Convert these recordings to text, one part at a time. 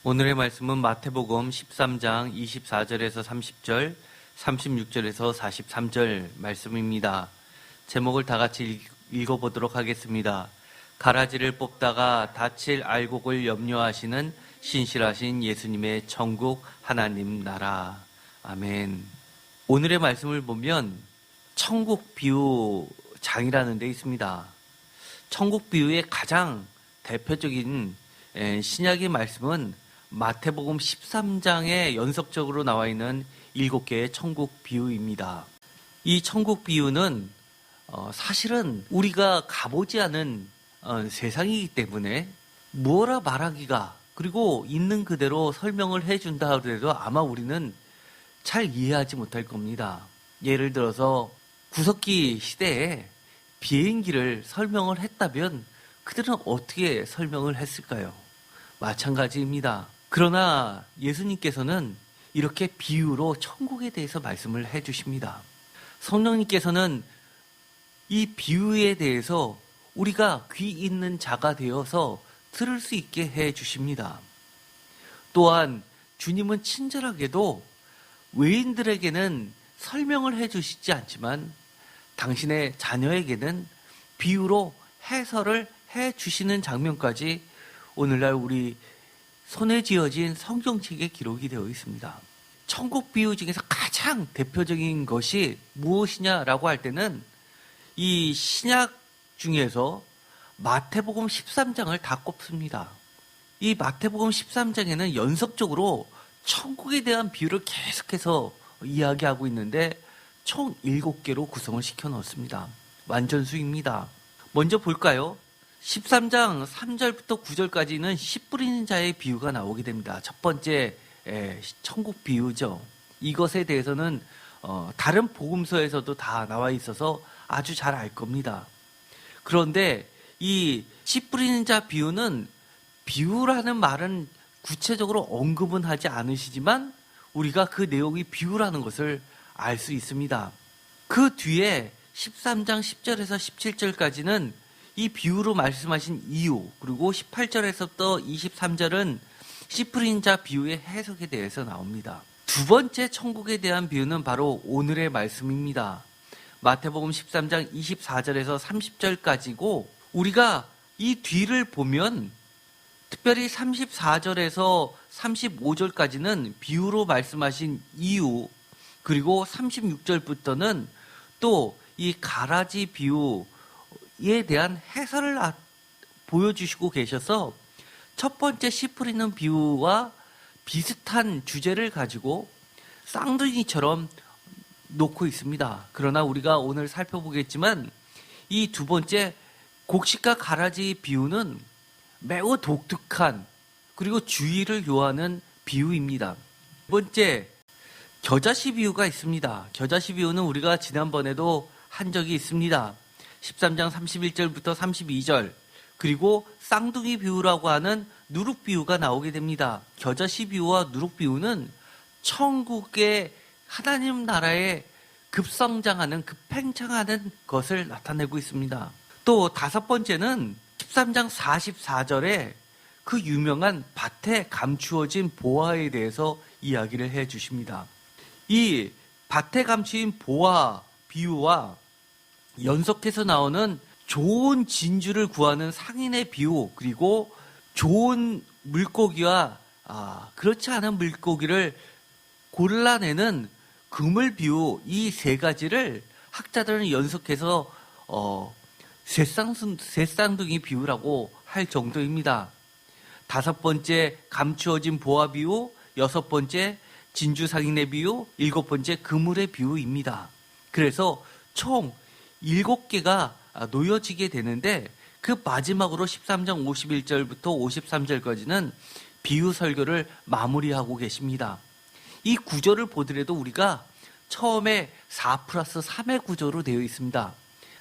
오늘의 말씀은 마태복음 13장 24절에서 30절, 36절에서 43절 말씀입니다. 제목을 다 같이 읽어보도록 하겠습니다. 가라지를 뽑다가 다칠 알곡을 염려하시는 신실하신 예수님의 천국 하나님 나라. 아멘. 오늘의 말씀을 보면 천국 비유장이라는 데 있습니다. 천국 비유의 가장 대표적인 신약의 말씀은 마태복음 13장에 연속적으로 나와 있는 7개의 천국 비유입니다. 이 천국 비유는 사실은 우리가 가보지 않은 세상이기 때문에 뭐라 말하기가, 그리고 있는 그대로 설명을 해준다 하더라도 아마 우리는 잘 이해하지 못할 겁니다. 예를 들어서 구석기 시대에 비행기를 설명을 했다면 그들은 어떻게 설명을 했을까요? 마찬가지입니다. 그러나 예수님께서는 이렇게 비유로 천국에 대해서 말씀을 해주십니다. 성령님께서는 이 비유에 대해서 우리가 귀 있는 자가 되어서 들을 수 있게 해주십니다. 또한 주님은 친절하게도 외인들에게는 설명을 해주시지 않지만 당신의 자녀에게는 비유로 해설을 해주시는 장면까지 오늘날 우리 손에 쥐어진 성경책에 기록이 되어 있습니다. 천국 비유 중에서 가장 대표적인 것이 무엇이냐라고 할 때는 이 신약 중에서 마태복음 13장을 다 꼽습니다. 이 마태복음 13장에는 연속적으로 천국에 대한 비유를 계속해서 이야기하고 있는데 총 7개로 구성을 시켜 넣습니다. 완전수입니다. 먼저 볼까요? 13장 3절부터 9절까지는 씨 뿌리는 자의 비유가 나오게 됩니다. 첫 번째 천국 비유죠. 이것에 대해서는 다른 복음서에서도 다 나와 있어서 아주 잘 알 겁니다. 그런데 이 씨 뿌리는 자 비유는 비유라는 말은 구체적으로 언급은 하지 않으시지만 우리가 그 내용이 비유라는 것을 알 수 있습니다. 그 뒤에 13장 10절에서 17절까지는 이 비유로 말씀하신 이유, 그리고 18절에서부터 23절은 씨 뿌린 자 비유의 해석에 대해서 나옵니다. 두 번째 천국에 대한 비유는 바로 오늘의 말씀입니다. 마태복음 13장 24절에서 30절까지고 우리가 이 뒤를 보면 특별히 34절에서 35절까지는 비유로 말씀하신 이유, 그리고 36절부터는 또 이 가라지 비유에 대한 해설을 보여주시고 계셔서 첫 번째 씨 뿌리는 비유와 비슷한 주제를 가지고 쌍둥이처럼 놓고 있습니다. 그러나 우리가 오늘 살펴보겠지만 이 두 번째 곡식과 가라지 비유는 매우 독특한, 그리고 주의를 요하는 비유입니다. 두 번째, 겨자씨 비유가 있습니다. 겨자씨 비유는 우리가 지난번에도 한 적이 있습니다. 13장 31절부터 32절, 그리고 쌍둥이 비유라고 하는 누룩 비유가 나오게 됩니다. 겨자씨 비유와 누룩 비유는 천국의 하나님 나라의 급성장하는, 급팽창하는 것을 나타내고 있습니다. 또 다섯 번째는 13장 44절에 그 유명한 밭에 감추어진 보화에 대해서 이야기를 해 주십니다. 이 밭에 감추인 보화 비유와 연속해서 나오는 좋은 진주를 구하는 상인의 비유, 그리고 좋은 물고기와 그렇지 않은 물고기를 골라내는 그물 비유, 이 세 가지를 학자들은 연속해서 쇠쌍둥이 비유라고 할 정도입니다. 다섯 번째 감추어진 보화 비유, 여섯 번째 진주 상인의 비유, 일곱 번째 그물의 비유입니다. 그래서 총 7개가 놓여지게 되는데 그 마지막으로 13장 51절부터 53절까지는 비유 설교를 마무리하고 계십니다. 이 구조를 보더라도 우리가 처음에 4+3의 구조로 되어 있습니다.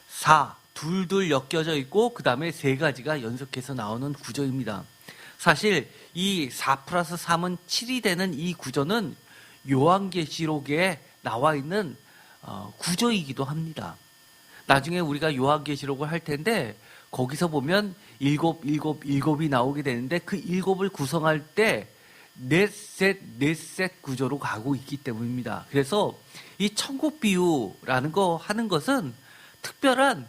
4, 둘둘 엮여져 있고 그 다음에 세 가지가 연속해서 나오는 구조입니다. 사실 이 4+3은 7이 되는 이 구조는 요한계시록에 나와 있는 구조이기도 합니다. 나중에 우리가 요한계시록을 할 텐데 거기서 보면 7이 나오게 되는데 그 7을 구성할 때 넷셋 구조로 가고 있기 때문입니다. 그래서 이 천국 비유라는 거 하는 것은 특별한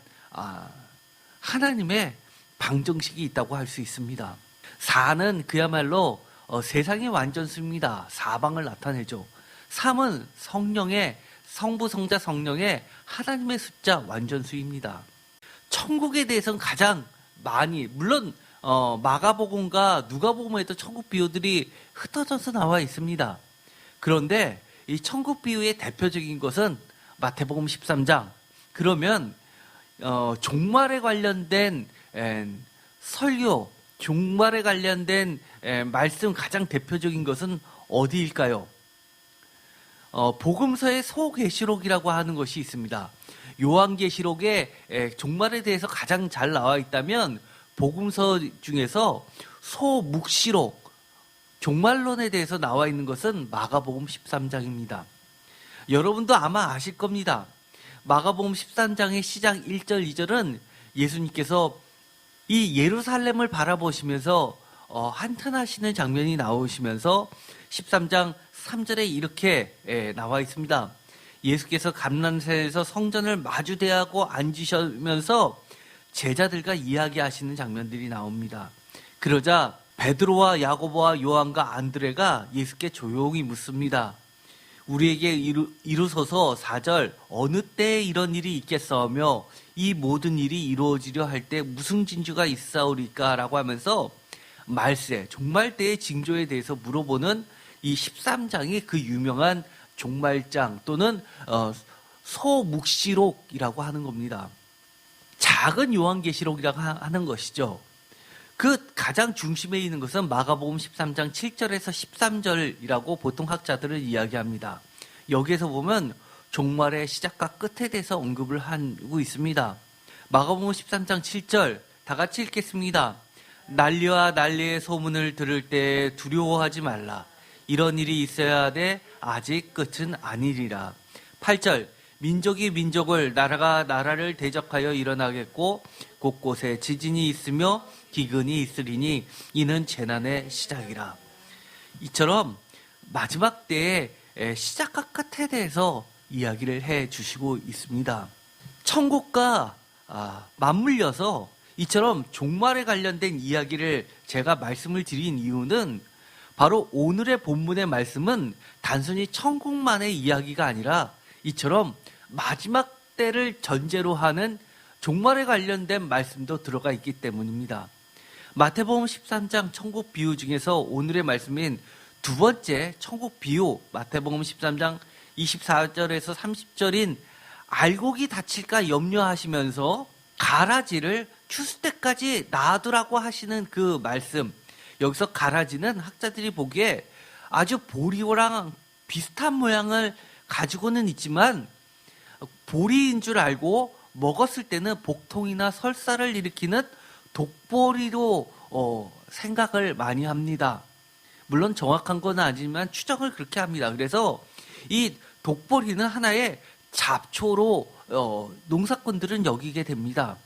하나님의 방정식이 있다고 할 수 있습니다. 4는 그야말로 세상의 완전수입니다. 사방을 나타내죠. 3은 성부, 성자, 성령의 하나님의 숫자 완전수입니다. 천국에 대해서는 가장 많이, 물론 마가복음과 누가복음에도 천국 비유들이 흩어져서 나와 있습니다. 그런데 이 천국 비유의 대표적인 것은 마태복음 13장. 그러면 종말에 관련된 설교, 종말에 관련된 말씀 가장 대표적인 것은 어디일까요? 복음서의 소계시록이라고 하는 것이 있습니다. 요한계시록에 종말에 대해서 가장 잘 나와 있다면 복음서 중에서 소묵시록, 종말론에 대해서 나와 있는 것은 마가복음 13장입니다. 여러분도 아마 아실 겁니다. 마가복음 13장의 시작 1절, 2절은 예수님께서 이 예루살렘을 바라보시면서 한탄하시는 장면이 나오시면서 13장 3절에 이렇게 나와 있습니다. 예수께서 감람산에서 성전을 마주 대하고 앉으시면서 제자들과 이야기하시는 장면들이 나옵니다. 그러자 베드로와 야고보와 요한과 안드레가 예수께 조용히 묻습니다. 우리에게 이루소서 4절 어느 때에 이런 일이 있겠사오며 이 모든 일이 이루어지려 할 때 무슨 징조가 있사오리까 라고 하면서 말세, 종말 때의 징조에 대해서 물어보는 이 13장이 그 유명한 종말장 또는 소묵시록이라고 하는 겁니다. 작은 요한계시록이라고 하는 것이죠. 그 가장 중심에 있는 것은 마가복음 13장 7절에서 13절이라고 보통 학자들은 이야기합니다. 여기에서 보면 종말의 시작과 끝에 대해서 언급을 하고 있습니다. 마가복음 13장 7절 다 같이 읽겠습니다. 난리와 난리의 소문을 들을 때 두려워하지 말라. 이런 일이 있어야 돼 아직 끝은 아니리라. 8절 민족이 민족을 나라가 나라를 대적하여 일어나겠고 곳곳에 지진이 있으며 기근이 있으리니 이는 재난의 시작이라. 이처럼 마지막 때의 시작과 끝에 대해서 이야기를 해 주시고 있습니다. 천국과 맞물려서 이처럼 종말에 관련된 이야기를 제가 말씀을 드린 이유는 바로 오늘의 본문의 말씀은 단순히 천국만의 이야기가 아니라 이처럼 마지막 때를 전제로 하는 종말에 관련된 말씀도 들어가 있기 때문입니다. 마태복음 13장 천국 비유 중에서 오늘의 말씀인 두 번째 천국 비유, 마태복음 13장 24절에서 30절인 알곡이 다칠까 염려하시면서 가라지를 추수 때까지 놔두라고 하시는 그 말씀. 여기서 가라지는 학자들이 보기에 아주 보리랑 비슷한 모양을 가지고는 있지만 보리인 줄 알고 먹었을 때는 복통이나 설사를 일으키는 독보리로 생각을 많이 합니다. 물론 정확한 건 아니지만 추정을 그렇게 합니다. 그래서 이 독보리는 하나의 잡초로 농사꾼들은 여기게 됩니다.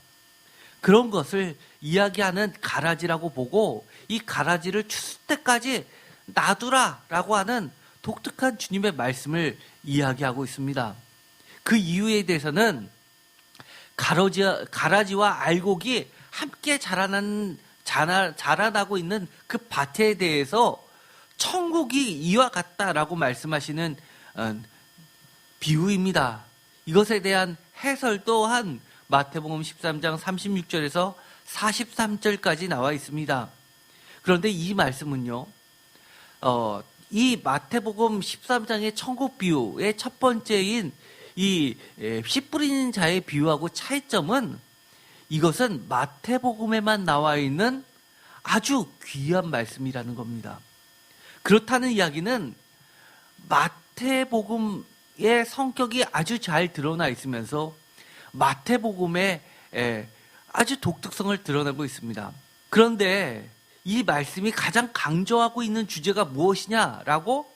그런 것을 이야기하는 가라지라고 보고 이 가라지를 추수 때까지 놔두라라고 하는 독특한 주님의 말씀을 이야기하고 있습니다. 그 이유에 대해서는 가라지와 알곡이 함께 자라나고 있는 그 밭에 대해서 천국이 이와 같다라고 말씀하시는 비유입니다. 이것에 대한 해설 또한 마태복음 13장 36절에서 43절까지 나와 있습니다. 그런데 이 말씀은요, 이 마태복음 13장의 천국 비유의 첫 번째인 이 씨 뿌리는 자의 비유하고 차이점은 이것은 마태복음에만 나와 있는 아주 귀한 말씀이라는 겁니다. 그렇다는 이야기는 마태복음의 성격이 아주 잘 드러나 있으면서 마태복음의 아주 독특성을 드러내고 있습니다. 그런데 이 말씀이 가장 강조하고 있는 주제가 무엇이냐라고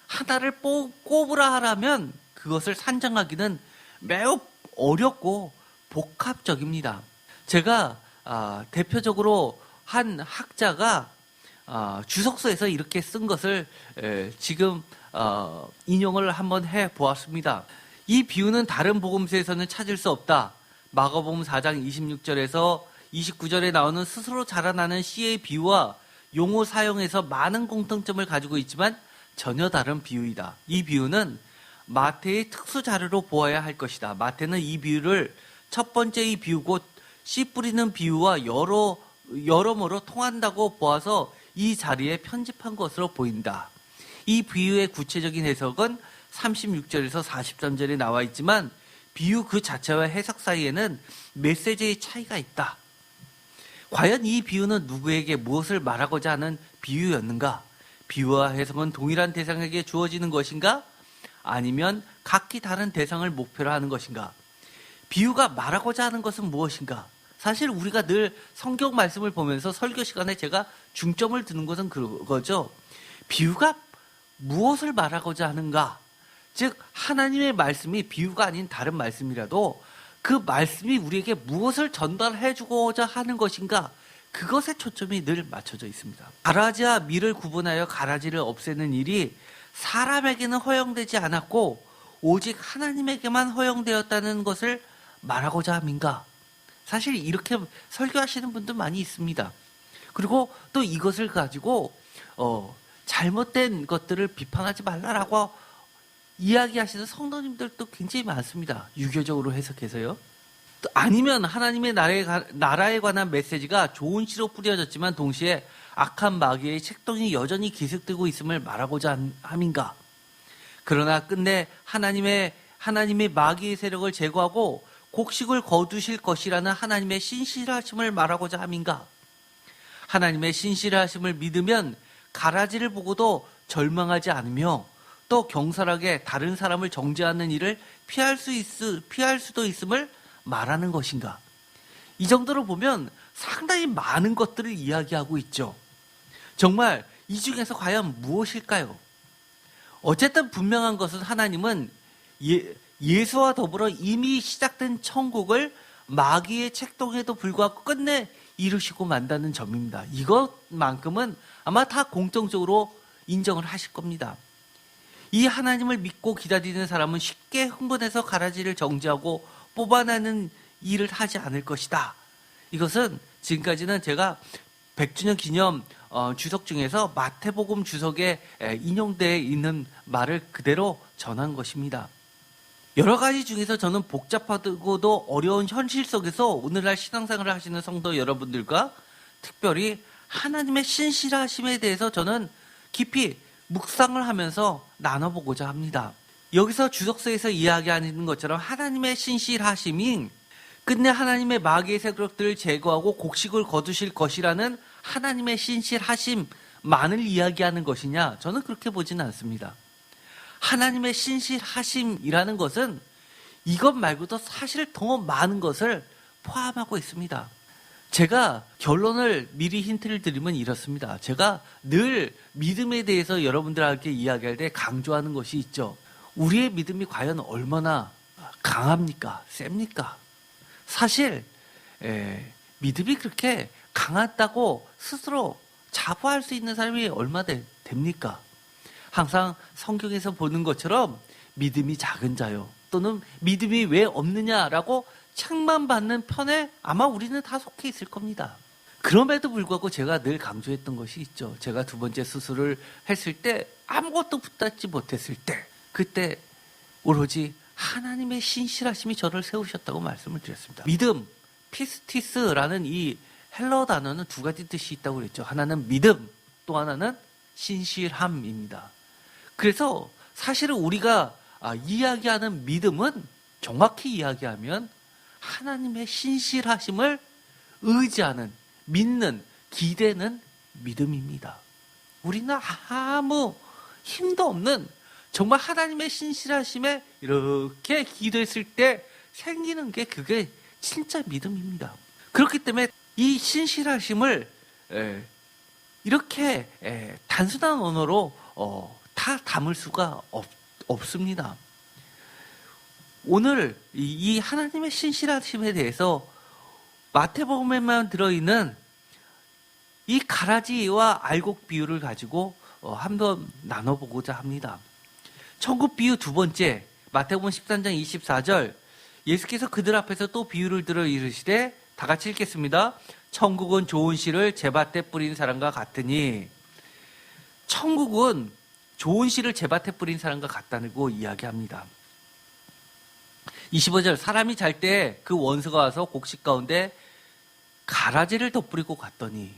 하나를 꼽으라 하라면 그것을 산정하기는 매우 어렵고 복합적입니다. 제가 대표적으로 한 학자가 주석서에서 이렇게 쓴 것을 지금 인용을 한번 해 보았습니다. 이 비유는 다른 복음서에서는 찾을 수 없다. 마가복음 4장 26절에서 29절에 나오는 스스로 자라나는 씨의 비유와 용어 사용에서 많은 공통점을 가지고 있지만 전혀 다른 비유이다. 이 비유는 마태의 특수 자료로 보아야 할 것이다. 마태는 이 비유를 첫 번째의 비유고 씨 뿌리는 비유와 여러모로 통한다고 보아서 이 자리에 편집한 것으로 보인다. 이 비유의 구체적인 해석은 36절에서 43절에 나와 있지만 비유 그 자체와 해석 사이에는 메시지의 차이가 있다. 과연 이 비유는 누구에게 무엇을 말하고자 하는 비유였는가? 비유와 해석은 동일한 대상에게 주어지는 것인가? 아니면 각기 다른 대상을 목표로 하는 것인가? 비유가 말하고자 하는 것은 무엇인가? 사실 우리가 늘 성경 말씀을 보면서 설교 시간에 제가 중점을 두는 것은 그거죠. 비유가 무엇을 말하고자 하는가? 즉 하나님의 말씀이 비유가 아닌 다른 말씀이라도 그 말씀이 우리에게 무엇을 전달해 주고자 하는 것인가? 그것에 초점이 늘 맞춰져 있습니다. 가라지와 밀을 구분하여 가라지를 없애는 일이 사람에게는 허용되지 않았고 오직 하나님에게만 허용되었다는 것을 말하고자 함인가? 사실 이렇게 설교하시는 분들 많이 있습니다. 그리고 또 이것을 가지고 잘못된 것들을 비판하지 말라라고 이야기하시는 성도님들도 굉장히 많습니다. 유교적으로 해석해서요. 또 아니면 하나님의 나라에 관한 메시지가 좋은 씨로 뿌려졌지만 동시에 악한 마귀의 책동이 여전히 기습되고 있음을 말하고자 함인가? 그러나 끝내 하나님의 마귀의 세력을 제거하고 곡식을 거두실 것이라는 하나님의 신실하심을 말하고자 함인가? 하나님의 신실하심을 믿으면 가라지를 보고도 절망하지 않으며 또 경솔하게 다른 사람을 정죄하는 일을 피할 수도 있음을 말하는 것인가? 이 정도로 보면 상당히 많은 것들을 이야기하고 있죠. 정말 이 중에서 과연 무엇일까요? 어쨌든 분명한 것은 하나님은 예수와 더불어 이미 시작된 천국을 마귀의 책동에도 불구하고 끝내 이루시고 만다는 점입니다. 이것만큼은 아마 다 공통적으로 인정을 하실 겁니다. 이 하나님을 믿고 기다리는 사람은 쉽게 흥분해서 가라지를 정지하고 뽑아내는 일을 하지 않을 것이다. 이것은 지금까지는 제가 100주년 기념 주석 중에서 마태복음 주석에 인용되어 있는 말을 그대로 전한 것입니다. 여러 가지 중에서 저는 복잡하고도 어려운 현실 속에서 오늘날 신앙생활을 하시는 성도 여러분들과 특별히 하나님의 신실하심에 대해서 저는 깊이 묵상을 하면서 나눠보고자 합니다. 여기서 주석서에서 이야기하는 것처럼 하나님의 신실하심이 끝내 하나님의 마귀의 세력들을 제거하고 곡식을 거두실 것이라는 하나님의 신실하심만을 이야기하는 것이냐? 저는 그렇게 보지는 않습니다. 하나님의 신실하심이라는 것은 이것 말고도 사실 더 많은 것을 포함하고 있습니다. 제가 결론을 미리 힌트를 드리면 이렇습니다. 제가 늘 믿음에 대해서 여러분들에게 이야기할 때 강조하는 것이 있죠. 우리의 믿음이 과연 얼마나 강합니까? 셉니까? 사실 믿음이 그렇게 강하다고 스스로 자부할 수 있는 사람이 얼마나 됩니까? 항상 성경에서 보는 것처럼 믿음이 작은 자요 또는 믿음이 왜 없느냐라고 책만 받는 편에 아마 우리는 다 속해 있을 겁니다. 그럼에도 불구하고 제가 늘 강조했던 것이 있죠. 제가 두 번째 수술을 했을 때 아무것도 붙잡지 못했을 때 그때 오로지 하나님의 신실하심이 저를 세우셨다고 말씀을 드렸습니다. 믿음, 피스티스라는 이 헬러 단어는 두 가지 뜻이 있다고 그랬죠. 하나는 믿음, 또 하나는 신실함입니다. 그래서 사실은 우리가 이야기하는 믿음은 정확히 이야기하면 하나님의 신실하심을 의지하는, 믿는, 기대는 믿음입니다. 우리는 아무 힘도 없는 정말 하나님의 신실하심에 이렇게 기도했을 때 생기는 게 그게 진짜 믿음입니다. 그렇기 때문에 이 신실하심을 이렇게 단순한 언어로 다 담을 수가 없습니다. 오늘 이 하나님의 신실하심에 대해서 마태복음에만 들어있는 이 가라지와 알곡 비유를 가지고 한번 나눠보고자 합니다. 천국 비유 두 번째, 마태복음 13장 24절, 예수께서 그들 앞에서 또 비유를 들어 이르시되, 다 같이 읽겠습니다. 천국은 좋은 씨를 제밭에 뿌린 사람과 같으니, 천국은 좋은 씨를 제밭에 뿌린 사람과 같다고 이야기합니다. 25절, 사람이 잘 때 그 원수가 와서 곡식 가운데 가라지를 덧뿌리고 갔더니,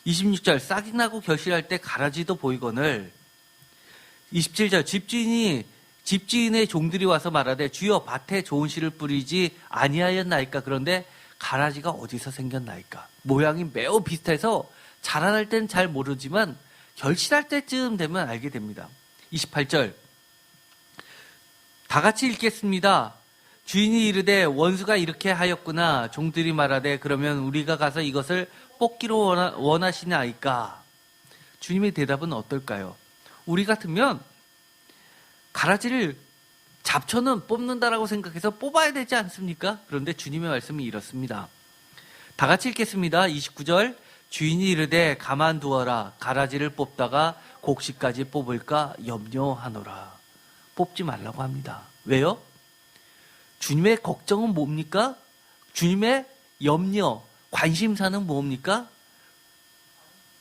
26절, 싹이 나고 결실할 때 가라지도 보이거늘, 27절, 집주인의 종들이 와서 말하되 주여 밭에 좋은 씨를 뿌리지 아니하였나이까. 그런데 가라지가 어디서 생겼나이까. 모양이 매우 비슷해서 자라날 땐 잘 모르지만 결실할 때쯤 되면 알게 됩니다. 28절, 다 같이 읽겠습니다. 주인이 이르되 원수가 이렇게 하였구나. 종들이 말하되 그러면 우리가 가서 이것을 뽑기로 원하시나이까. 주님의 대답은 어떨까요? 우리 같으면 가라지를 잡초는 뽑는다라고 생각해서 뽑아야 되지 않습니까? 그런데 주님의 말씀이 이렇습니다. 다 같이 읽겠습니다. 29절, 주인이 이르되 가만두어라. 가라지를 뽑다가 곡식까지 뽑을까 염려하노라. 뽑지 말라고 합니다. 왜요? 주님의 걱정은 뭡니까? 주님의 염려, 관심사는 뭡니까?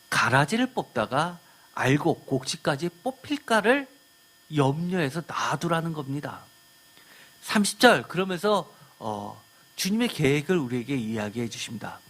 가라지를 뽑다가 알곡, 곡식까지 뽑힐까를 염려해서 놔두라는 겁니다. 30절, 그러면서 주님의 계획을 우리에게 이야기해 주십니다.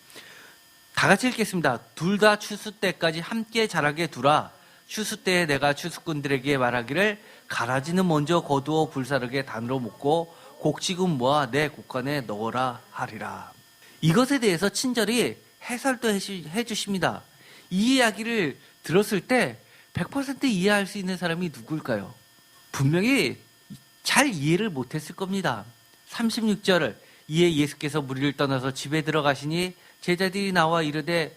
다 같이 읽겠습니다. 둘 다 추수 때까지 함께 자라게 두라. 추수 때에 내가 추수꾼들에게 말하기를 가라지는 먼저 거두어 불사르게 단으로 묶고 곡식은 모아 내 곡간에 넣어라 하리라. 이것에 대해서 친절히 해설도 해 주십니다. 이 이야기를 들었을 때 100% 이해할 수 있는 사람이 누굴까요? 분명히 잘 이해를 못했을 겁니다. 36절을, 이에 예수께서 무리를 떠나서 집에 들어가시니 제자들이 나와 이르되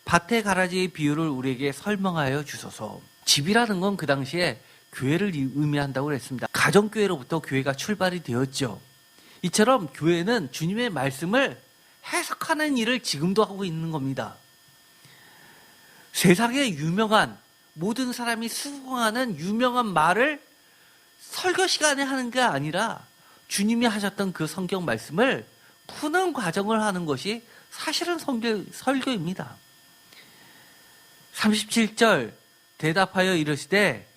밭의 가라지의 비유를 우리에게 설명하여 주소서. 집이라는 건 그 당시에 교회를 의미한다고 그랬습니다. 가정교회로부터 교회가 출발이 되었죠. 이처럼 교회는 주님의 말씀을 해석하는 일을 지금도 하고 있는 겁니다. 세상에 유명한, 모든 사람이 수긍하는 유명한 말을 설교 시간에 하는 게 아니라 주님이 하셨던 그 성경 말씀을 푸는 과정을 하는 것이 사실은 설교입니다. 37절, 대답하여 이르시되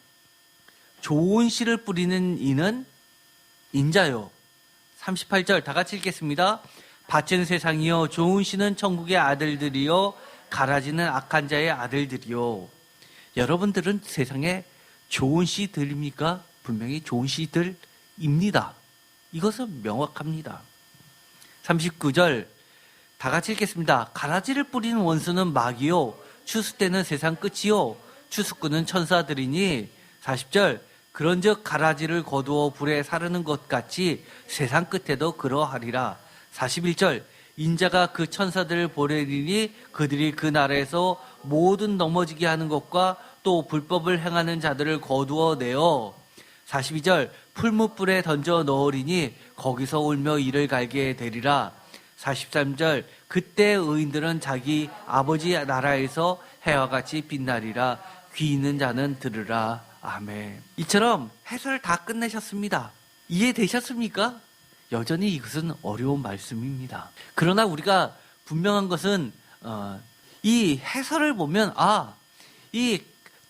좋은 씨를 뿌리는 이는 인자요. 38절, 다 같이 읽겠습니다. 밭은 세상이요 좋은 씨는 천국의 아들들이요 가라지는 악한 자의 아들들이요. 여러분들은 세상에 좋은 씨들입니까? 분명히 좋은 씨들입니다. 이것은 명확합니다. 39절, 다 같이 읽겠습니다. 가라지를 뿌리는 원수는 마귀요 추수 때는 세상 끝이요 추수꾼은 천사들이니. 40절, 그런즉 가라지를 거두어 불에 사르는 것 같이 세상 끝에도 그러하리라. 41절, 인자가 그 천사들을 보내리니 그들이 그 나라에서 모든 넘어지게 하는 것과 또 불법을 행하는 자들을 거두어 내어. 42절, 풀무불에 던져 넣으리니 거기서 울며 이를 갈게 되리라. 43절, 그때 의인들은 자기 아버지 나라에서 해와 같이 빛나리라. 귀 있는 자는 들으라. 아멘. 이처럼 해설 다 끝내셨습니다. 이해되셨습니까? 여전히 이것은 어려운 말씀입니다. 그러나 우리가 분명한 것은 이 해설을 보면 이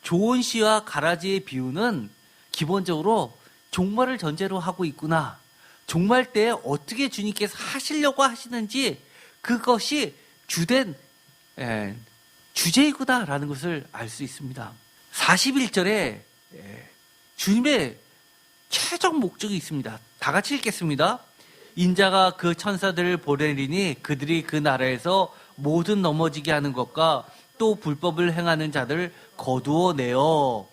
좋은 씨와 가라지의 비유는 기본적으로 종말을 전제로 하고 있구나. 종말 때에 어떻게 주님께서 하시려고 하시는지 그것이 주된 주제이구나라는 것을 알 수 있습니다. 41절에 주님의 최종 목적이 있습니다. 다 같이 읽겠습니다. 인자가 그 천사들을 보내리니 그들이 그 나라에서 모든 넘어지게 하는 것과 또 불법을 행하는 자들을 거두어 내어.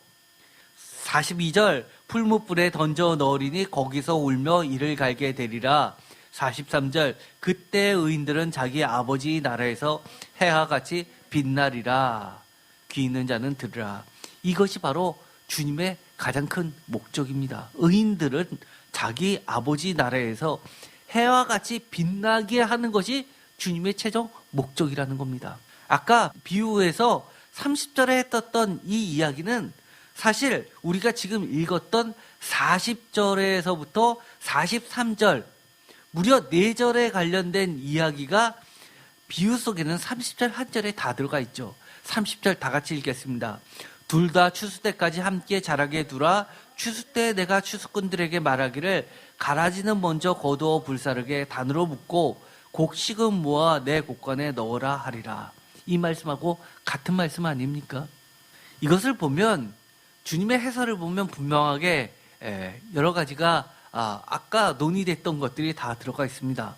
42절, 풀무불에 던져 넣으리니 거기서 울며 이를 갈게 되리라. 43절, 그때 의인들은 자기 아버지 나라에서 해와 같이 빛나리라. 귀 있는 자는 들으라. 이것이 바로 주님의 가장 큰 목적입니다. 의인들은 자기 아버지 나라에서 해와 같이 빛나게 하는 것이 주님의 최종 목적이라는 겁니다. 아까 비유에서 30절에 했었던 이 이야기는 사실 우리가 지금 읽었던 40절에서부터 43절, 무려 4절에 관련된 이야기가 비유 속에는 30절 한 절에 다 들어가 있죠. 30절 다 같이 읽겠습니다. 둘 다 추수 때까지 함께 자라게 두라. 추수 때 내가 추수꾼들에게 말하기를 가라지는 먼저 거두어 불사르게 단으로 묶고 곡식은 모아 내 곡간에 넣으라 하리라. 이 말씀하고 같은 말씀 아닙니까? 이것을 보면 주님의 해설을 보면 분명하게 여러 가지가 아까 논의됐던 것들이 다 들어가 있습니다.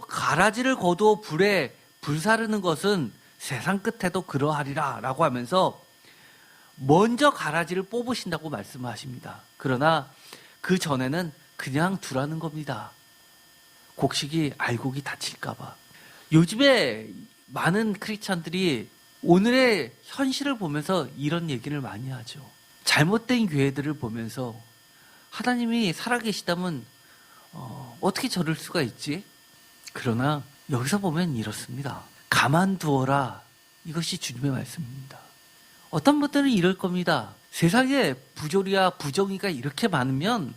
가라지를 거두어 불에 불사르는 것은 세상 끝에도 그러하리라 라고 하면서 먼저 가라지를 뽑으신다고 말씀하십니다. 그러나 그 전에는 그냥 두라는 겁니다. 곡식이 알곡이 다칠까 봐. 요즘에 많은 크리스찬들이 오늘의 현실을 보면서 이런 얘기를 많이 하죠. 잘못된 교회들을 보면서 하나님이 살아계시다면 어떻게 저럴 수가 있지? 그러나 여기서 보면 이렇습니다. 가만두어라. 이것이 주님의 말씀입니다. 어떤 분들은 이럴 겁니다. 세상에 부조리와 부정의가 이렇게 많으면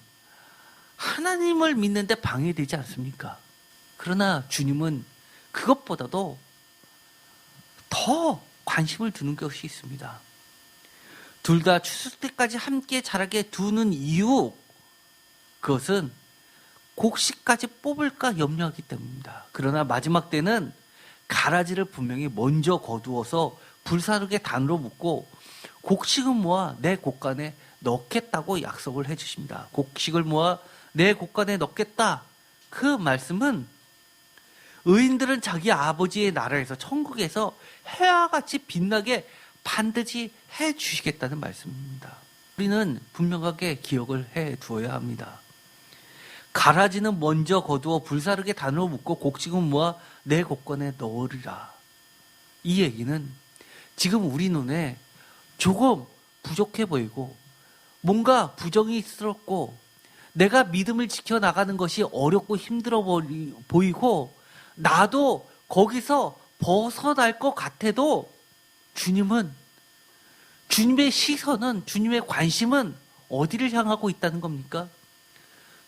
하나님을 믿는데 방해되지 않습니까? 그러나 주님은 그것보다도 더 관심을 두는 것이 있습니다. 둘 다 추수 때까지 함께 자라게 두는 이유, 그것은 곡식까지 뽑을까 염려하기 때문입니다. 그러나 마지막 때는 가라지를 분명히 먼저 거두어서 불사르게 단으로 묶고 곡식은 모아 내 곡간에 넣겠다고 약속을 해주십니다. 곡식을 모아 내 곡간에 넣겠다. 그 말씀은 의인들은 자기 아버지의 나라에서 천국에서 해와 같이 빛나게 반드시 해주시겠다는 말씀입니다. 우리는 분명하게 기억을 해두어야 합니다. 가라지는 먼저 거두어 불사르게 단으로 묶고 곡식은 모아 내 곡간에 넣으리라. 이 얘기는 지금 우리 눈에 조금 부족해 보이고 뭔가 부정이스럽고 내가 믿음을 지켜나가는 것이 어렵고 힘들어 보이고 나도 거기서 벗어날 것 같아도 주님의 시선은, 주님의 관심은 어디를 향하고 있다는 겁니까?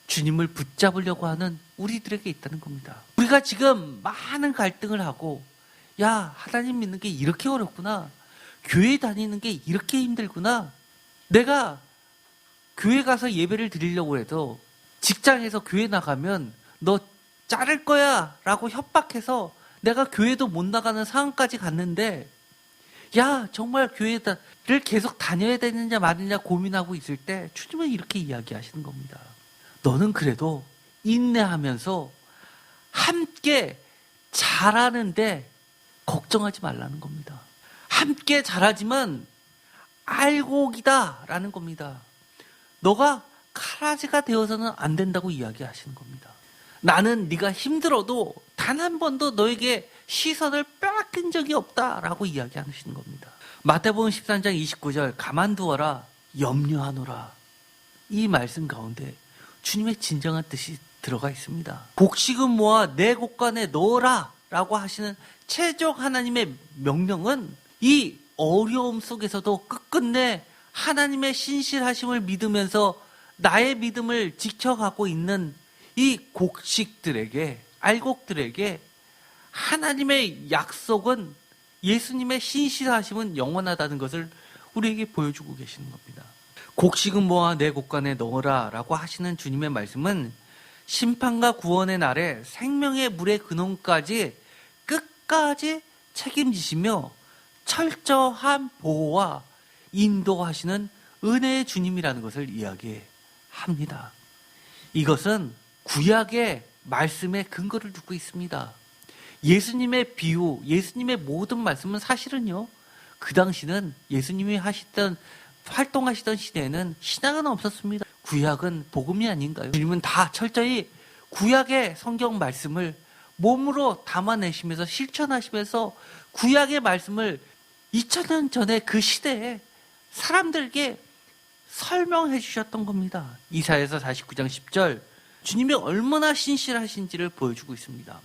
주님을 붙잡으려고 하는 우리들에게 있다는 겁니다. 우리가 지금 많은 갈등을 하고 야, 하나님 믿는 게 이렇게 어렵구나. 교회 다니는 게 이렇게 힘들구나. 내가 교회 가서 예배를 드리려고 해도 직장에서 교회 나가면 너 자를 거야 라고 협박해서 내가 교회도 못 나가는 상황까지 갔는데 야, 정말 교회를 계속 다녀야 되느냐 마느냐 고민하고 있을 때 주님은 이렇게 이야기하시는 겁니다. 너는 그래도 인내하면서 함께 자라는데 걱정하지 말라는 겁니다. 함께 자라지만 알곡이다 라는 겁니다. 너가 가라지가 되어서는 안 된다고 이야기하시는 겁니다. 나는 네가 힘들어도 단 한 번도 너에게 시선을 빼앗긴 적이 없다라고 이야기하시는 겁니다. 마태복음 13장 29절 가만두어라 염려하노라. 이 말씀 가운데 주님의 진정한 뜻이 들어가 있습니다. 곡식은 모아 내 곡간에 넣어라 라고 하시는 최종 하나님의 명령은 이 어려움 속에서도 끝끝내 하나님의 신실하심을 믿으면서 나의 믿음을 지켜가고 있는 이 곡식들에게, 알곡들에게 하나님의 약속은, 예수님의 신실하심은 영원하다는 것을 우리에게 보여주고 계시는 겁니다. 곡식은 모아 내 곡간에 넣어라 라고 하시는 주님의 말씀은 심판과 구원의 날에 생명의 물의 근원까지 끝까지 책임지시며 철저한 보호와 인도하시는 은혜의 주님이라는 것을 이야기합니다. 이것은 구약의 말씀에 근거를 두고 있습니다. 예수님의 비유, 예수님의 모든 말씀은 사실은요, 그 당시는 예수님이 활동하시던 시대에는 신앙은 없었습니다. 구약은 복음이 아닌가요? 주님은 다 철저히 구약의 성경 말씀을 몸으로 담아내시면서 실천하시면서 구약의 말씀을 2000년 전에 그 시대에 사람들에게 설명해 주셨던 겁니다. 이사야서 49장 10절, 주님이 얼마나 신실하신지를 보여주고 있습니다.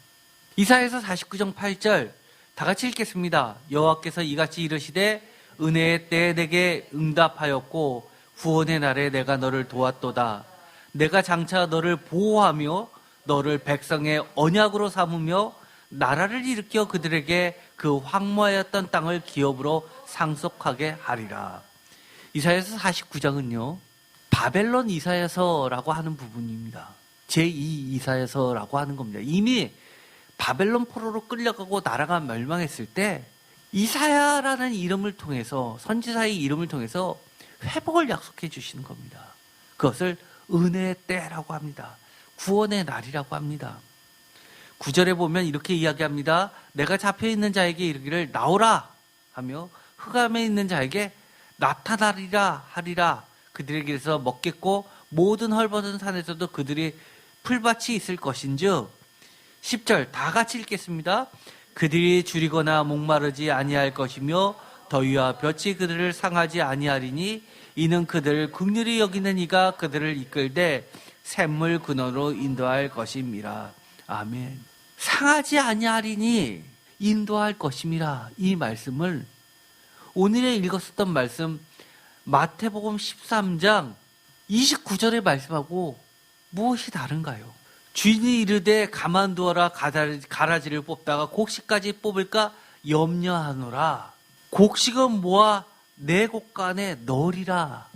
이사야서 49장 8절, 다 같이 읽겠습니다. 여호와께서 이같이 이르시되 은혜의 때에 내게 응답하였고 구원의 날에 내가 너를 도왔도다. 내가 장차 너를 보호하며 너를 백성의 언약으로 삼으며 나라를 일으켜 그들에게 그 황무하였던 땅을 기업으로 상속하게 하리라. 이사야서 49장은요 바벨론 이사야서라고 하는 부분입니다. 제2 이사야서라고 하는 겁니다. 이미 바벨론 포로로 끌려가고 나라가 멸망했을 때 이사야라는 이름을 통해서, 선지자의 이름을 통해서 회복을 약속해 주시는 겁니다. 그것을 은혜의 때라고 합니다. 구원의 날이라고 합니다. 9절에 보면 이렇게 이야기합니다. 내가 잡혀있는 자에게 이르기를 나오라 하며 흑암에 있는 자에게 나타나리라 하리라. 그들에게서 먹겠고 모든 헐벗은 산에서도 그들이 풀밭이 있을 것인즉. 10절 다 같이 읽겠습니다. 그들이 줄이거나 목마르지 아니할 것이며 더위와 볕이 그들을 상하지 아니하리니 이는 그들을 긍휼히 여기는 이가 그들을 이끌되 샘물 근원으로 인도할 것임이라. 아멘. 상하지 아니하리니 인도할 것임이라. 이 말씀을 오늘에 읽었었던 말씀 마태복음 13장 29절의 말씀하고 무엇이 다른가요? 주인이 이르되 가만두어라 가라지를 뽑다가 곡식까지 뽑을까 염려하노라. 곡식은 모아 내 곳간에 넣으리라.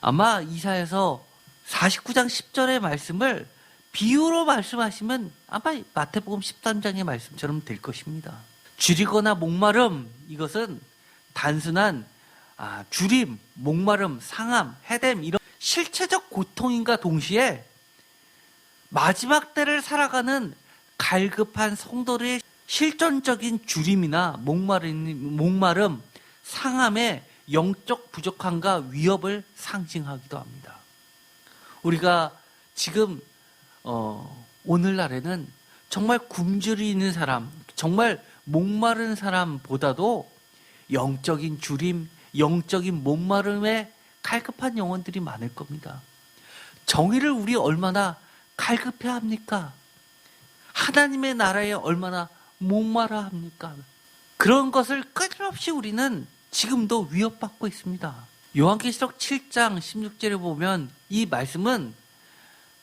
아마 이사야서 49장 10절의 말씀을 비유로 말씀하시면 아마 마태복음 13장의 말씀처럼 될 것입니다. 줄이거나 목마름, 이것은 단순한 주림, 목마름, 상함, 해댐 이런 실체적 고통인가 동시에 마지막 때를 살아가는 갈급한 성도들의 실존적인 주림이나 목마름, 상함의 영적 부족함과 위협을 상징하기도 합니다. 우리가 지금 오늘날에는 정말 굶주리 있는 사람, 정말 목마른 사람보다도 영적인 주림, 영적인 목마름에 갈급한 영혼들이 많을 겁니다. 정의를 우리 얼마나 갈급해 합니까? 하나님의 나라에 얼마나 목마라 합니까? 그런 것을 끊임없이 우리는 지금도 위협받고 있습니다. 요한계시록 7장 16절에 보면 이 말씀은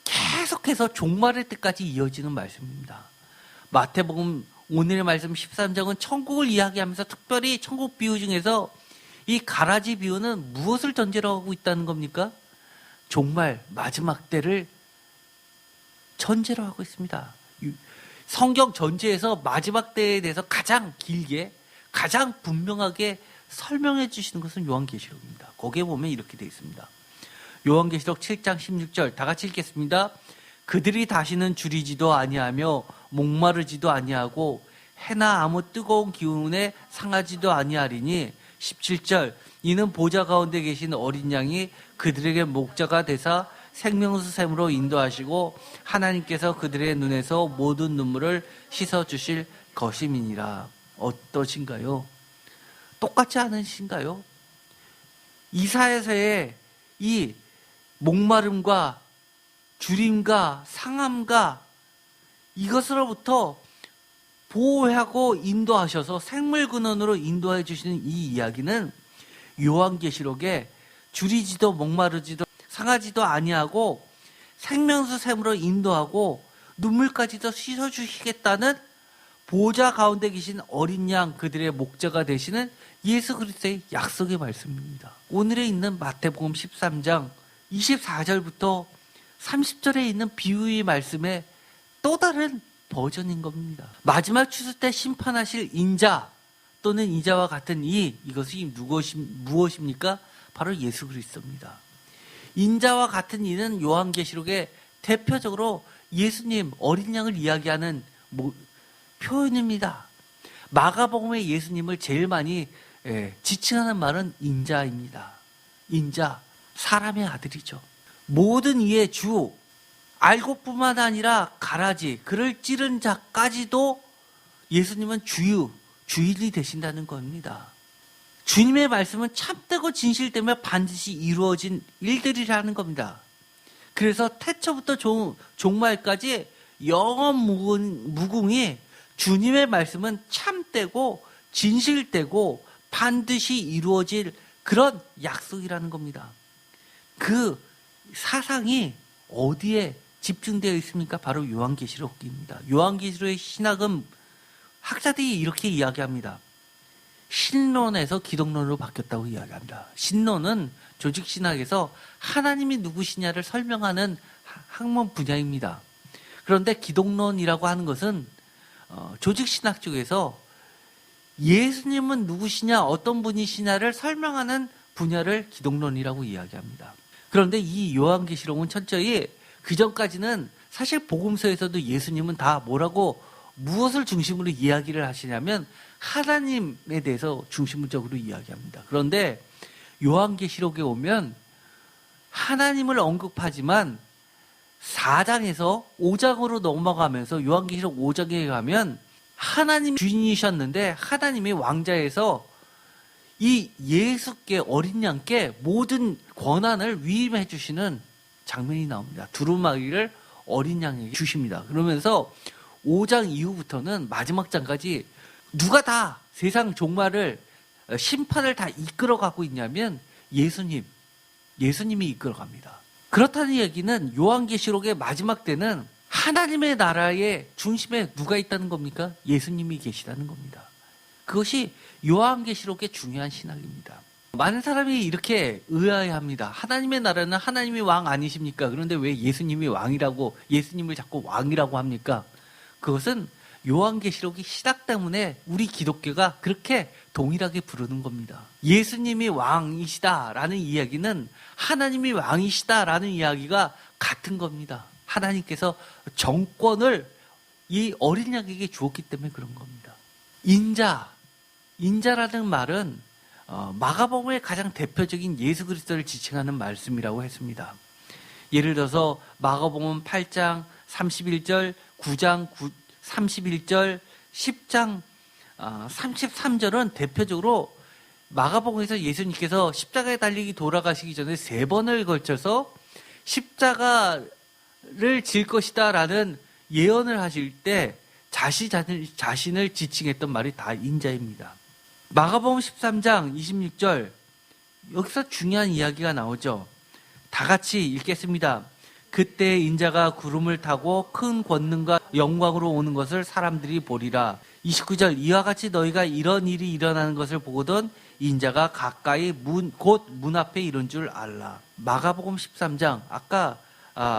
계속해서 종말의 때까지 이어지는 말씀입니다. 마태복음 오늘의 말씀 13장은 천국을 이야기하면서 특별히 천국 비유 중에서 이 가라지 비유는 무엇을 전제로 하고 있다는 겁니까? 종말 마지막 때를 전제로 하고 있습니다. 성경 전체에서 마지막 때에 대해서 가장 길게, 가장 분명하게 설명해 주시는 것은 요한계시록입니다. 거기에 보면 이렇게 되어 있습니다. 요한계시록 7장 16절 다 같이 읽겠습니다. 그들이 다시는 줄이지도 아니하며 목마르지도 아니하고 해나 아무 뜨거운 기운에 상하지도 아니하리니 17절 이는 보좌 가운데 계신 어린 양이 그들에게 목자가 되사 생명수 샘으로 인도하시고 하나님께서 그들의 눈에서 모든 눈물을 씻어주실 것임이니라. 어떠신가요? 똑같지 않으신가요? 이사야서의 이 목마름과 주림과 상함과 이것으로부터 보호하고 인도하셔서 생물 근원으로 인도해 주시는 이 이야기는 요한계시록에 줄이지도 목마르지도 상하지도 아니하고 생명수 샘으로 인도하고 눈물까지도 씻어주시겠다는 보좌 가운데 계신 어린 양 그들의 목자가 되시는 예수 그리스도의 약속의 말씀입니다. 오늘에 있는 마태복음 13장 24절부터 30절에 있는 비유의 말씀의 또 다른 버전인 겁니다. 마지막 추수 때 심판하실 인자 또는 인자와 같은 이것이 무엇입니까? 바로 예수 그리스도입니다. 인자와 같은 이는 요한계시록에 대표적으로 예수님 어린 양을 이야기하는 표현입니다. 마가복음의 예수님을 제일 많이 지칭하는 말은 인자입니다. 인자, 사람의 아들이죠. 모든 이의 주, 알고뿐만 아니라 가라지, 그를 찌른 자까지도 예수님은 주인이 되신다는 겁니다. 주님의 말씀은 참되고 진실되며 반드시 이루어진 일들이라는 겁니다. 그래서 태초부터 종말까지 영원 무궁히 주님의 말씀은 참되고 진실되고 반드시 이루어질 그런 약속이라는 겁니다. 그 사상이 어디에 집중되어 있습니까? 바로 요한계시록입니다. 요한계시록의 신학은 학자들이 이렇게 이야기합니다. 신론에서 기독론으로 바뀌었다고 이야기합니다. 신론은 조직신학에서 하나님이 누구시냐를 설명하는 학문 분야입니다. 그런데 기독론이라고 하는 것은 조직신학 쪽에서 예수님은 누구시냐, 어떤 분이시냐를 설명하는 분야를 기독론이라고 이야기합니다. 그런데 이 요한계시록은 철저히 그전까지는 사실 복음서에서도 예수님은 다 무엇을 중심으로 이야기를 하시냐면 하나님에 대해서 중심적으로 이야기합니다. 그런데 요한계시록에 오면 하나님을 언급하지만 4장에서 5장으로 넘어가면서 요한계시록 5장에 가면 하나님 주인이셨는데 하나님의 왕자에서 이 예수께, 어린 양께 모든 권한을 위임해 주시는 장면이 나옵니다. 두루마기를 어린 양에게 주십니다. 그러면서 5장 이후부터는 마지막 장까지 누가 다 세상 종말을, 심판을 다 이끌어가고 있냐면 예수님이 이끌어갑니다. 그렇다는 얘기는 요한계시록의 마지막 때는 하나님의 나라의 중심에 누가 있다는 겁니까? 예수님이 계시다는 겁니다. 그것이 요한계시록의 중요한 신학입니다. 많은 사람이 이렇게 의아해합니다. 하나님의 나라는 하나님이 왕 아니십니까? 그런데 왜 예수님이 왕이라고, 예수님을 자꾸 왕이라고 합니까? 그것은 요한계시록이 시작 때문에 우리 기독교가 그렇게 동일하게 부르는 겁니다. 예수님이 왕이시다라는 이야기는 하나님이 왕이시다라는 이야기가 같은 겁니다. 하나님께서 정권을 이 어린 양에게 주었기 때문에 그런 겁니다. 인자라는 말은 마가복음의 가장 대표적인 예수 그리스도를 지칭하는 말씀이라고 했습니다. 예를 들어서 마가복음 8장 31절, 9장 31절, 10장 33절은 대표적으로 마가복음에서 예수님께서 십자가에 달리기 돌아가시기 전에 3번을 걸쳐서 십자가를 질 것이다 라는 예언을 하실 때 자신을 지칭했던 말이 다 인자입니다. 마가복음 13장 26절, 여기서 중요한 이야기가 나오죠. 다 같이 읽겠습니다. 그때 인자가 구름을 타고 큰 권능과 영광으로 오는 것을 사람들이 보리라. 29절, 이와 같이 너희가 이런 일이 일어나는 것을 보거든 인자가 가까이 곧 문 앞에 이른 줄 알라. 마가복음 13장, 아까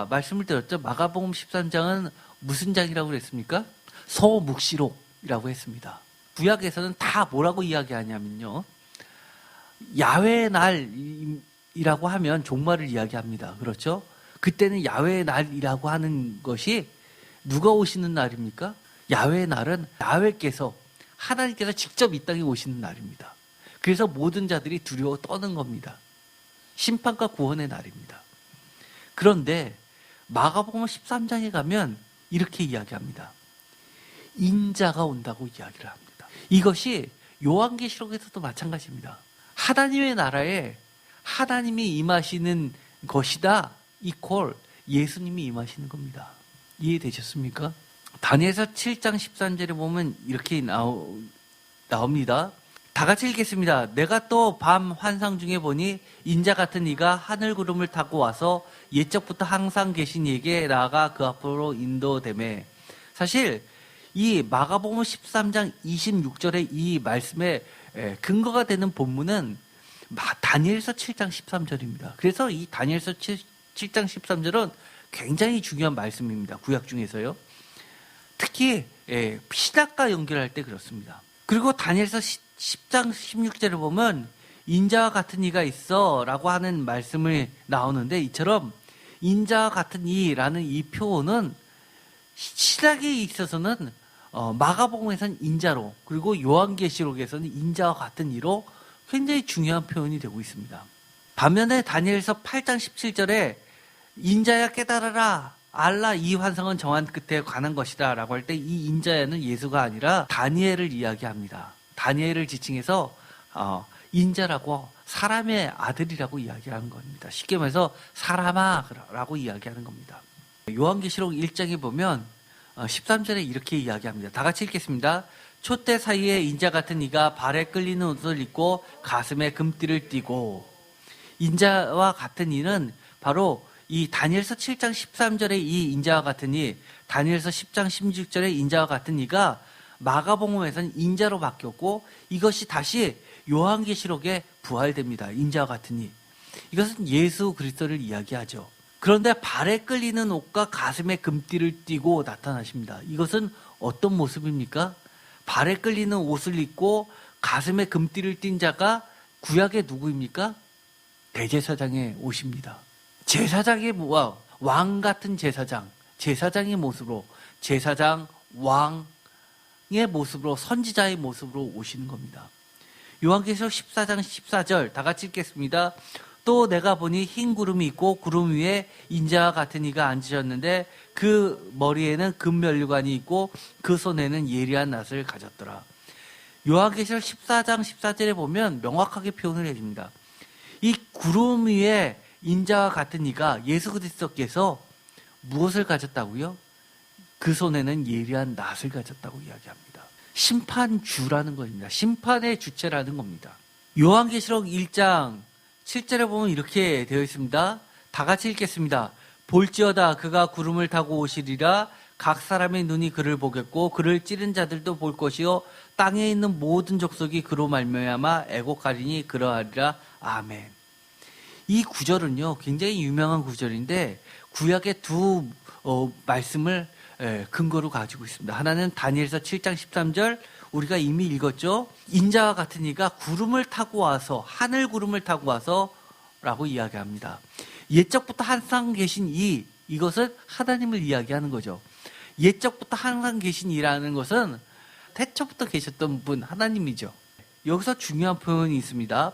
말씀을 드렸죠. 마가복음 13장은 무슨 장이라고 그랬습니까? 서묵시록이라고 했습니다. 구약에서는 다 뭐라고 이야기하냐면요, 야훼의 날이라고 하면 종말을 이야기합니다. 그렇죠? 그때는 야훼의 날이라고 하는 것이 누가 오시는 날입니까? 야훼의 날은 하나님께서 직접 이 땅에 오시는 날입니다. 그래서 모든 자들이 두려워 떠는 겁니다. 심판과 구원의 날입니다. 그런데 마가복음 13장에 가면 이렇게 이야기합니다. 인자가 온다고 이야기를 합니다. 이것이 요한계시록에서도 마찬가지입니다. 하나님의 나라에 하나님이 임하시는 것이다 이퀄 예수님이 임하시는 겁니다. 이해되셨습니까? 다니엘서 7장 13절에 보면 이렇게 나옵니다. 다 같이 읽겠습니다. 내가 또 밤 환상 중에 보니 인자 같은 이가 하늘 구름을 타고 와서 옛적부터 항상 계신 이에게 나아가 그 앞으로 인도되매. 사실 이 마가복음 13장 26절의 이 말씀에 근거가 되는 본문은 다니엘서 7장 13절입니다. 그래서 이 다니엘서 7장 13절은 굉장히 중요한 말씀입니다. 구약 중에서요. 특히 신약과 연결할 때 그렇습니다. 그리고 다니엘서 10장 16절을 보면 인자와 같은 이가 있어 라고 하는 말씀이 나오는데, 이처럼 인자와 같은 이라는 이 표현은 신약에 있어서는 마가복음에서는 인자로, 그리고 요한계시록에서는 인자와 같은 이로 굉장히 중요한 표현이 되고 있습니다. 반면에 다니엘서 8장 17절에 인자야 깨달아라, 알라, 이 환상은 정한 끝에 관한 것이다 라고 할 때 이 인자야는 예수가 아니라 다니엘을 이야기합니다. 다니엘을 지칭해서 인자라고, 사람의 아들이라고 이야기하는 겁니다. 쉽게 말해서 사람아 라고 이야기하는 겁니다. 요한계시록 1장에 보면 13절에 이렇게 이야기합니다. 다 같이 읽겠습니다. 촛대 사이에 인자 같은 이가 발에 끌리는 옷을 입고 가슴에 금띠를 띠고. 인자와 같은 이는 바로 이 다니엘서 7장 13절의 이 인자와 같은 이, 다니엘서 10장 16절의 인자와 같은 이가 마가복음에서는 인자로 바뀌었고, 이것이 다시 요한계시록에 부활됩니다. 인자와 같은 이. 이것은 예수 그리스도를 이야기하죠. 그런데 발에 끌리는 옷과 가슴에 금띠를 띠고 나타나십니다. 이것은 어떤 모습입니까? 발에 끌리는 옷을 입고 가슴에 금띠를 띈 자가 구약의 누구입니까? 대제사장의 옷입니다. 제사장의 왕 같은 제사장의 모습으로, 제사장, 왕의 모습으로, 선지자의 모습으로 오시는 겁니다. 요한계시록 14장 14절 다 같이 읽겠습니다. 또 내가 보니 흰 구름이 있고 구름 위에 인자와 같은 이가 앉으셨는데 그 머리에는 금면류관이 있고 그 손에는 예리한 낫을 가졌더라. 요한계시록 14장 14절에 보면 명확하게 표현을 해줍니다. 이 구름 위에 인자와 같은 이가 예수 그리스도께서 무엇을 가졌다고요? 그 손에는 예리한 낫을 가졌다고 이야기합니다. 심판주라는 겁니다. 심판의 주체라는 겁니다. 요한계시록 1장 7절에 보면 이렇게 되어 있습니다. 다 같이 읽겠습니다. 볼지어다 그가 구름을 타고 오시리라. 각 사람의 눈이 그를 보겠고 그를 찌른 자들도 볼 것이요 땅에 있는 모든 족속이 그로 말미암아 애곡하리니 그러하리라. 아멘. 이 구절은요 굉장히 유명한 구절인데 구약의 두 말씀을 근거로 가지고 있습니다. 하나는 다니엘서 7장 13절 우리가 이미 읽었죠. 인자와 같은 이가 구름을 타고 와서, 하늘 구름을 타고 와서 라고 이야기합니다. 옛적부터 항상 계신 이것은 하나님을 이야기하는 거죠. 옛적부터 항상 계신 이라는 것은 태초부터 계셨던 분 하나님이죠. 여기서 중요한 표현이 있습니다.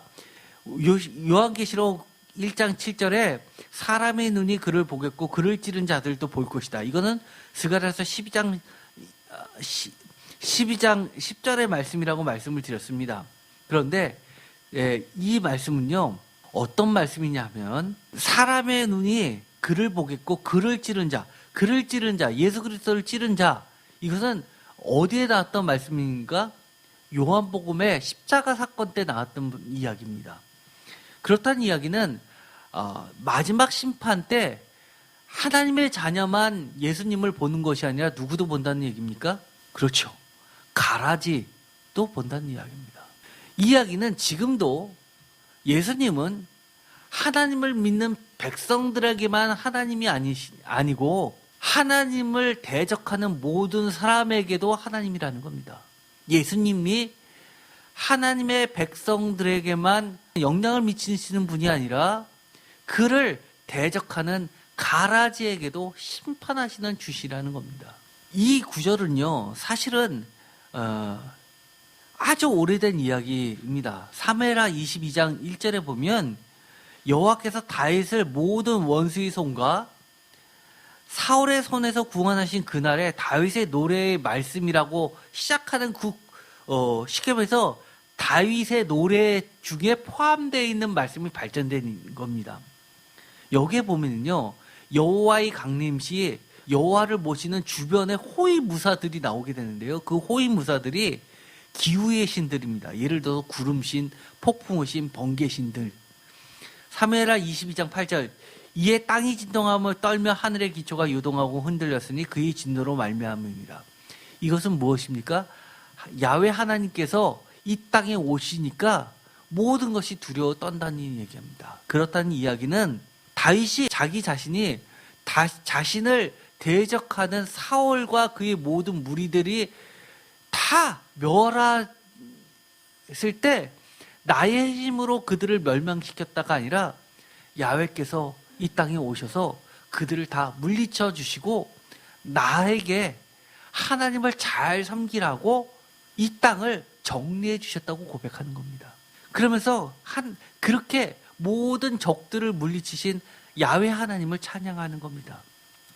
요한계시록 1장 7절에 사람의 눈이 그를 보겠고 그를 찌른 자들도 볼 것이다. 이거는 스가랴서 12장 10절의 말씀이라고 말씀을 드렸습니다. 그런데 이 말씀은요 어떤 말씀이냐면 사람의 눈이 그를 보겠고 그를 찌른 자, 예수 그리스도를 찌른 자, 이것은 어디에 나왔던 말씀인가? 요한복음의 십자가 사건 때 나왔던 이야기입니다. 그렇다는 이야기는 마지막 심판 때 하나님의 자녀만 예수님을 보는 것이 아니라 누구도 본다는 얘기입니까? 그렇죠. 가라지도 본다는 이야기입니다. 이 이야기는 지금도 예수님은 하나님을 믿는 백성들에게만 하나님이 아니고 하나님을 대적하는 모든 사람에게도 하나님이라는 겁니다. 예수님이 하나님의 백성들에게만 영향을 미치시는 분이 아니라 그를 대적하는 가라지에게도 심판하시는 주시라는 겁니다. 이 구절은요 사실은 아주 오래된 이야기입니다. 사무엘하 22장 1절에 보면 여호와께서 다윗을 모든 원수의 손과 사울의 손에서 구원하신 그날에 다윗의 노래의 말씀이라고 시작하는 시점에서 다윗의 노래 중에 포함되어 있는 말씀이 발전된 겁니다. 여기에 보면요 여호와의 강림시 여호와를 모시는 주변에 호위무사들이 나오게 되는데요. 그 호위무사들이 기후의 신들입니다. 예를 들어 구름신, 폭풍의 신, 번개의 신들. 사무엘하 22장 8절 이에 땅이 진동함을 떨며 하늘의 기초가 요동하고 흔들렸으니 그의 진노로 말미암음이라. 이것은 무엇입니까? 야훼 하나님께서 이 땅에 오시니까 모든 것이 두려워 떤다는 얘기합니다. 그렇다는 이야기는 다윗이 자기 자신이 자신을 대적하는 사울과 그의 모든 무리들이 다 멸했을 때 나의 힘으로 그들을 멸망시켰다가 아니라 야훼께서 이 땅에 오셔서 그들을 다 물리쳐 주시고 나에게 하나님을 잘 섬기라고 이 땅을 정리해 주셨다고 고백하는 겁니다. 그러면서 그렇게 모든 적들을 물리치신 야훼 하나님을 찬양하는 겁니다.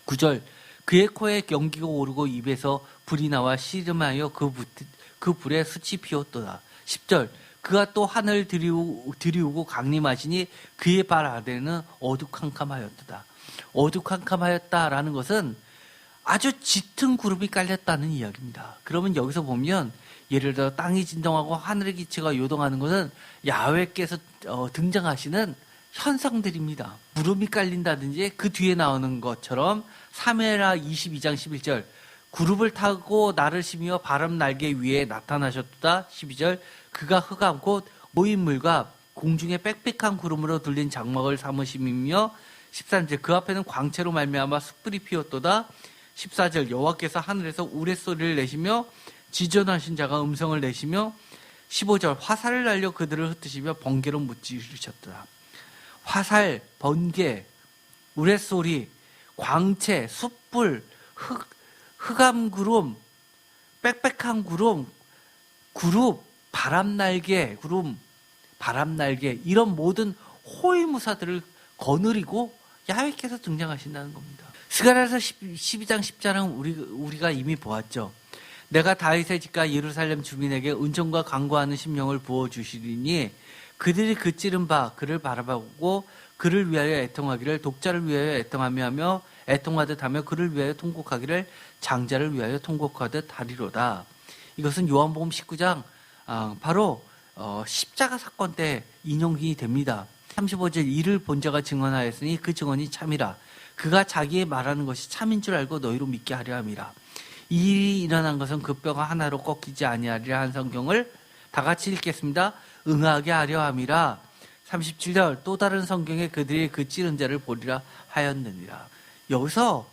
9절 그의 코에 경기가 오르고 입에서 불이 나와 씨름하여 그 불에 숯이 피었도다. 10절 그가 또 하늘을 들이우고 강림하시니 그의 발 아래는 어두캄캄하였도다. 어두캄캄하였다라는 것은 아주 짙은 구름이 깔렸다는 이야기입니다. 그러면 여기서 보면 예를 들어 땅이 진동하고 하늘의 기체가 요동하는 것은 야훼께서 등장하시는 현상들입니다. 구름이 깔린다든지 그 뒤에 나오는 것처럼 사무엘하 22장 11절 구름을 타고 나를 심히어 바람 날개 위에 나타나셨다. 12절 그가 흑암 곧 모인 물과 공중에 빽빽한 구름으로 둘린 장막을 삼으심이며 13절 그 앞에는 광채로 말미암아 숯불이 피었도다. 14절 여호와께서 하늘에서 우레소리를 내시며 지존하신 자가 음성을 내시며 15절 화살을 날려 그들을 흩으시며 번개로 무찌르셨더라. 화살, 번개, 우레소리, 광채, 숯불, 흑암구름, 빽빽한 구름, 바람날개, 바람날개 이런 모든 호위무사들을 거느리고 야훼께서 등장하신다는 겁니다. 스가랴서 12장 10절은 우리가 이미 보았죠. 내가 다윗의 집과 예루살렘 주민에게 은총과 강구하는 심령을 부어주시리니 그들이 그찌른 바 그를 바라보고 그를 위하여 애통하기를 독자를 위하여 애통하며 하며 애통하듯 하며 그를 위하여 통곡하기를 장자를 위하여 통곡하듯 하리로다. 이것은 요한복음 19장 바로 십자가 사건 때 인용이 됩니다. 35절 이를 본 자가 증언하였으니 그 증언이 참이라. 그가 자기의 말하는 것이 참인 줄 알고 너희로 믿게 하려 함이라. 이 일이 일어난 것은 그 뼈가 하나로 꺾이지 아니하리라 한 성경을 다 같이 읽겠습니다. 응하게 하려 함이라. 37절 또 다른 성경에 그들이 그 찌른 자를 보리라 하였느니라. 여기서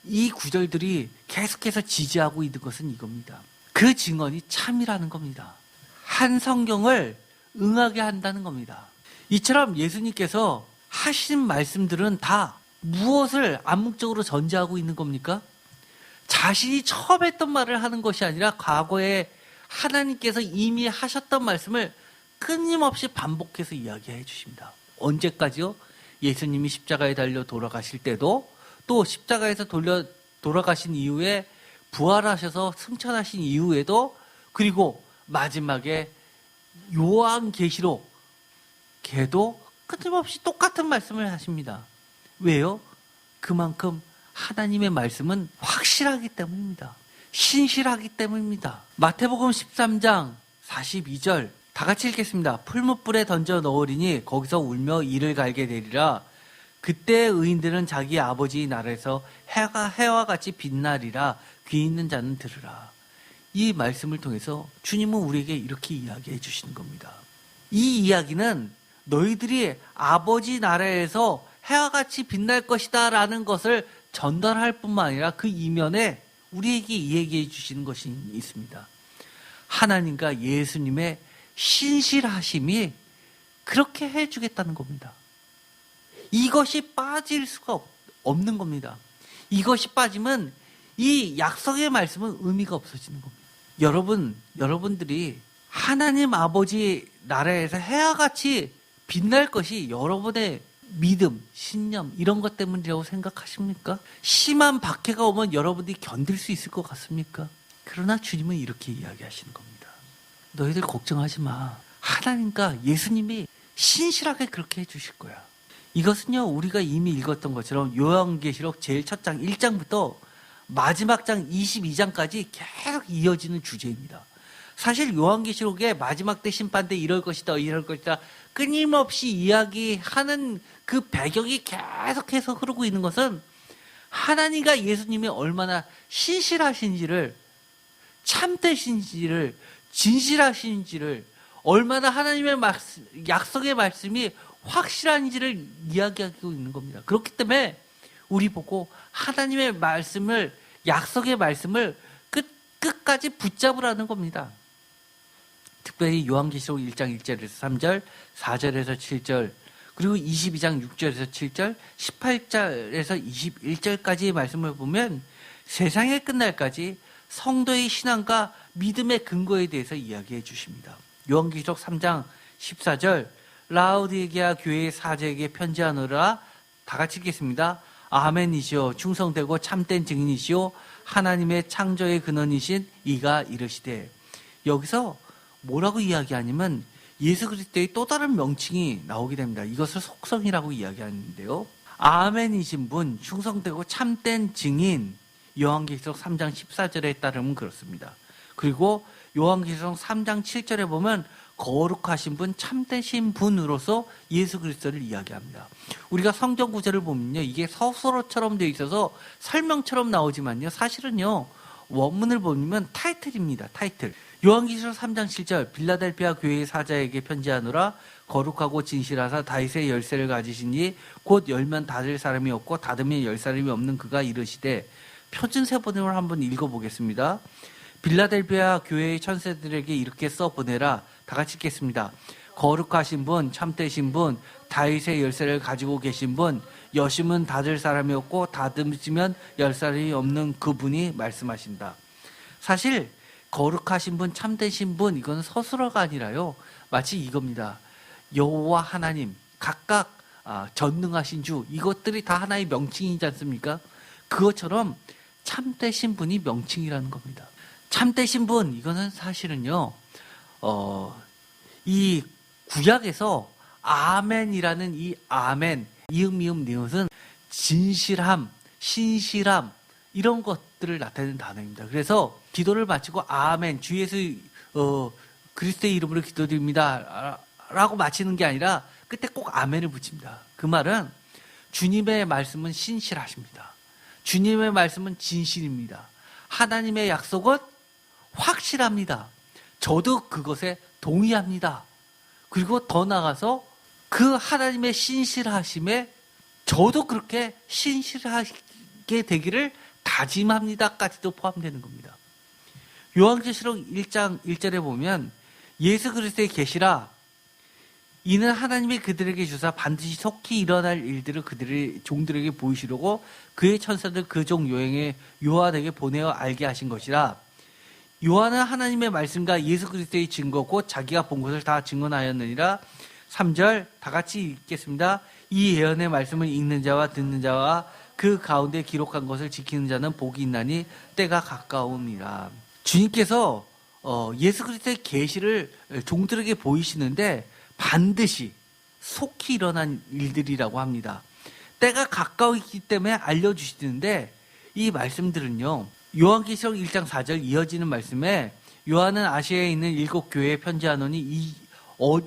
이 구절들이 계속해서 지지하고 있는 것은 이겁니다. 그 증언이 참이라는 겁니다. 한 성경을 응하게 한다는 겁니다. 이처럼 예수님께서 하신 말씀들은 다 무엇을 암묵적으로 전제하고 있는 겁니까? 자신이 처음 했던 말을 하는 것이 아니라 과거에 하나님께서 이미 하셨던 말씀을 끊임없이 반복해서 이야기해 주십니다. 언제까지요? 예수님이 십자가에 달려 돌아가실 때도 또 십자가에서 돌아가신 이후에 부활하셔서 승천하신 이후에도 그리고 마지막에 요한계시록 걔도 끊임없이 똑같은 말씀을 하십니다. 왜요? 그만큼 하나님의 말씀은 확실하기 때문입니다. 신실하기 때문입니다. 마태복음 13장 42절 다 같이 읽겠습니다. 풀무불에 던져 넣으리니 거기서 울며 이를 갈게 되리라. 그때 의인들은 자기 아버지 나라에서 해와 같이 빛나리라. 귀 있는 자는 들으라. 이 말씀을 통해서 주님은 우리에게 이렇게 이야기해 주시는 겁니다. 이 이야기는 너희들이 아버지 나라에서 해와 같이 빛날 것이다 라는 것을 전달할 뿐만 아니라 그 이면에 우리에게 이야기해 주시는 것이 있습니다. 하나님과 예수님의 신실하심이 그렇게 해주겠다는 겁니다. 이것이 빠질 수가 없는 겁니다. 이것이 빠지면 이 약속의 말씀은 의미가 없어지는 겁니다. 여러분들이 하나님 아버지 나라에서 해와 같이 빛날 것이 여러분의 믿음, 신념 이런 것 때문이라고 생각하십니까? 심한 박해가 오면 여러분들이 견딜 수 있을 것 같습니까? 그러나 주님은 이렇게 이야기하시는 겁니다. 너희들 걱정하지 마. 하나님과 예수님이 신실하게 그렇게 해주실 거야. 이것은요 우리가 이미 읽었던 것처럼 요한계시록 제일 첫 장 1장부터 마지막 장 22장까지 계속 이어지는 주제입니다. 사실 요한계시록의 마지막 때 심판 때 이럴 것이다 끊임없이 이야기하는 그 배경이 계속해서 흐르고 있는 것은 하나님과 예수님이 얼마나 신실하신지를, 참되신지를, 진실하신지를, 얼마나 하나님의 약속의 말씀이 확실한지를 이야기하고 있는 겁니다. 그렇기 때문에 우리 보고 하나님의 말씀을, 약속의 말씀을 끝까지 붙잡으라는 겁니다. 특별히 요한계시록 1장 1절에서 3절, 4절에서 7절, 그리고 22장 6절에서 7절, 18절에서 21절까지의 말씀을 보면 세상의 끝날까지 성도의 신앙과 믿음의 근거에 대해서 이야기해 주십니다. 요한계시록 3장 14절, 라우디게아 교회의 사제에게 편지하노라. 다 같이 읽겠습니다. 아멘이시오. 충성되고 참된 증인이시오. 하나님의 창조의 근원이신 이가 이르시되. 여기서 뭐라고 이야기하냐면 예수 그리스도의 또 다른 명칭이 나오게 됩니다. 이것을 속성이라고 이야기하는데요. 아멘이신 분, 충성되고 참된 증인, 요한계시록 3장 14절에 따르면 그렇습니다. 그리고 요한계시록 3장 7절에 보면 거룩하신 분, 참되신 분으로서 예수 그리스도를 이야기합니다. 우리가 성경 구절을 보면요, 이게 서술어처럼 되어 있어서 설명처럼 나오지만요, 사실은요, 원문을 보면 타이틀입니다. 타이틀. 요한계시록 3장 7절, 빌라델피아 교회의 사자에게 편지하노라. 거룩하고 진실하사 다윗의 열쇠를 가지시니 곧 열면 닫을 사람이 없고 닫으면 열 사람이 없는 그가 이르시되. 표준 세번역을 한번 읽어보겠습니다. 빌라델피아 교회의 천사들에게 이렇게 써보내라. 다 같이 읽겠습니다. 거룩하신 분, 참되신 분, 다윗의 열쇠를 가지고 계신 분, 여심은 닫을 사람이 없고 닫으시면 열 사람이 없는 그분이 말씀하신다. 사실 거룩하신 분, 참되신 분, 이건 서술어가 아니라요, 마치 이겁니다. 여호와 하나님, 각각 전능하신 주, 이것들이 다 하나의 명칭이지 않습니까? 그것처럼 참되신 분이 명칭이라는 겁니다. 참되신 분, 이거는 사실은요, 이 구약에서 아멘이라는 이 아멘, 이음 니은은 진실함, 신실함, 이런 것들을 나타내는 단어입니다. 그래서 기도를 마치고 아멘, 주 예수 그리스도의 이름으로 기도드립니다 라고 마치는 게 아니라 끝에 꼭 아멘을 붙입니다. 그 말은 주님의 말씀은 신실하십니다. 주님의 말씀은 진실입니다. 하나님의 약속은 확실합니다. 저도 그것에 동의합니다. 그리고 더 나아가서 그 하나님의 신실하심에 저도 그렇게 신실하게 되기를 다짐합니다까지도 포함되는 겁니다. 요한계시록 1장 1절에 보면 예수 그리스도의 계시라 이는 하나님이 그들에게 주사 반드시 속히 일어날 일들을 그들의 종들에게 보이시려고 그의 천사들 그 종 요한에게 보내어 알게 하신 것이라. 요한은 하나님의 말씀과 예수 그리스도의 증거 곧 자기가 본 것을 다 증언하였느니라. 3절 다 같이 읽겠습니다. 이 예언의 말씀을 읽는 자와 듣는 자와 그 가운데 기록한 것을 지키는 자는 복이 있나니 때가 가까움이라. 주님께서 예수 그리스도의 계시를 종들에게 보이시는데 반드시 속히 일어난 일들이라고 합니다. 때가 가까웠기 때문에 알려주시는데 이 말씀들은요, 요한계시록 1장 4절 이어지는 말씀에 요한은 아시아에 있는 7 교회에 편지하노니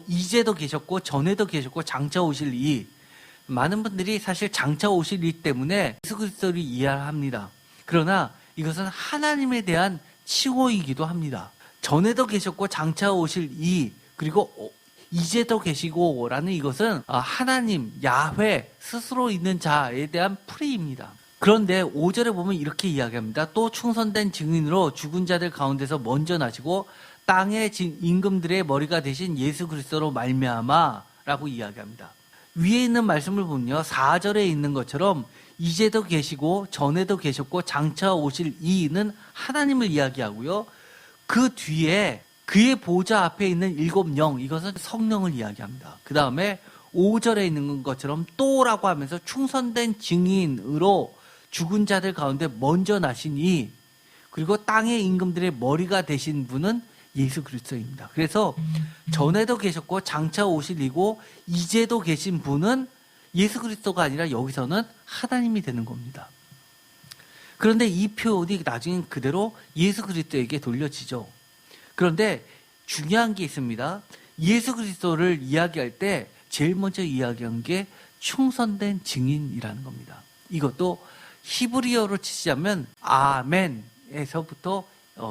이제도 계셨고 전에도 계셨고 장차 오실 이. 많은 분들이 사실 장차 오실 이 때문에 예수 그리스도를 이해합니다. 그러나 이것은 하나님에 대한 칭호이기도 합니다. 전에도 계셨고 장차 오실 이, 그리고 이제도 계시고라는 이것은 하나님, 야훼 스스로 있는 자에 대한 프리입니다. 그런데 5절에 보면 이렇게 이야기합니다. 또 충선된 증인으로 죽은 자들 가운데서 먼저 나시고 땅의 임금들의 머리가 되신 예수 그리스도로 말미암아라고 이야기합니다. 위에 있는 말씀을 보면요, 4절에 있는 것처럼 이제도 계시고 전에도 계셨고 장차 오실 이는 하나님을 이야기하고요, 그 뒤에 그의 보좌 앞에 있는 7 영, 이것은 성령을 이야기합니다. 그 다음에 5절에 있는 것처럼 또라고 하면서 충선된 증인으로 죽은 자들 가운데 먼저 나신 이, 그리고 땅의 임금들의 머리가 되신 분은 예수 그리스도입니다. 그래서 전에도 계셨고 장차 오실 이고 이제도 계신 분은 예수 그리스도가 아니라 여기서는 하나님이 되는 겁니다. 그런데 이 표현이 나중엔 그대로 예수 그리스도에게 돌려지죠. 그런데 중요한 게 있습니다. 예수 그리스도를 이야기할 때 제일 먼저 이야기한 게 충선된 증인이라는 겁니다. 이것도 히브리어로 치자면 아멘에서부터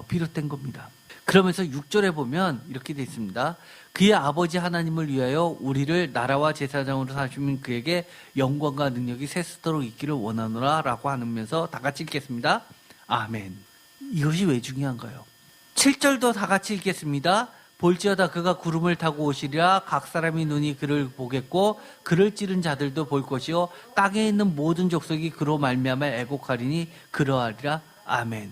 비롯된 겁니다. 그러면서 6절에 보면 이렇게 되어 있습니다. 그의 아버지 하나님을 위하여 우리를 나라와 제사장으로 사시는 그에게 영광과 능력이 세세토록 있기를 원하노라 라고 하면서 다 같이 읽겠습니다. 아멘. 이것이 왜 중요한가요? 7절도 다 같이 읽겠습니다. 볼지어다 그가 구름을 타고 오시리라. 각 사람이 눈이 그를 보겠고 그를 찌른 자들도 볼 것이요 땅에 있는 모든 족속이 그로 말미암아 애곡하리니 그러하리라. 아멘.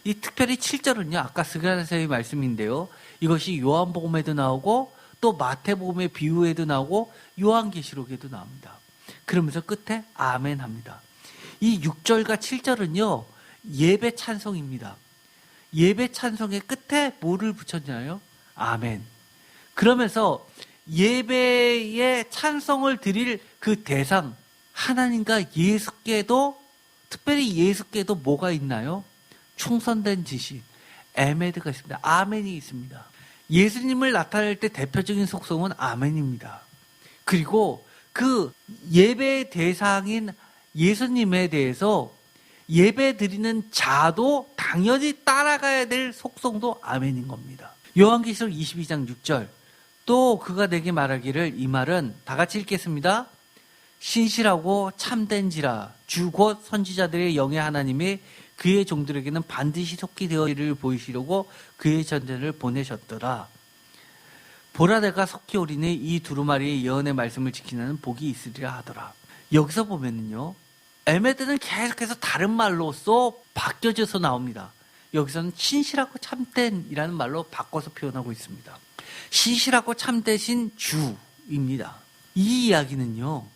이 특별히 7절은요, 아까 스가랴서의 말씀인데요, 이것이 요한복음에도 나오고 또 마태복음의 비유에도 나오고 요한계시록에도 나옵니다. 그러면서 끝에 아멘 합니다. 이 6절과 7절은요 예배 찬송입니다. 예배 찬송의 끝에 뭐를 붙였나요? 아멘. 그러면서 예배의 찬송을 드릴 그 대상, 하나님과 예수께도 특별히 예수께도 뭐가 있나요? 충성된 지식, 에메드가 있습니다. 아멘이 있습니다. 예수님을 나타낼 때 대표적인 속성은 아멘입니다. 그리고 그 예배의 대상인 예수님에 대해서 예배 드리는 자도 당연히 따라가야 될 속성도 아멘인 겁니다. 요한계시록 22장 6절, 또 그가 내게 말하기를, 이 말은 다 같이 읽겠습니다. 신실하고 참된지라 주 곧 선지자들의 영의 하나님이 그의 종들에게는 반드시 속히 되어리를 보이시려고 그의 전자를 보내셨더라. 보라 내가 속히 오리니 이 두루마리의 예언의 말씀을 지키는 복이 있으리라 하더라. 여기서 보면은요, 에메드는 계속해서 다른 말로써 바뀌어져서 나옵니다. 여기서는 신실하고 참된이라는 말로 바꿔서 표현하고 있습니다. 신실하고 참되신 주입니다. 이 이야기는요,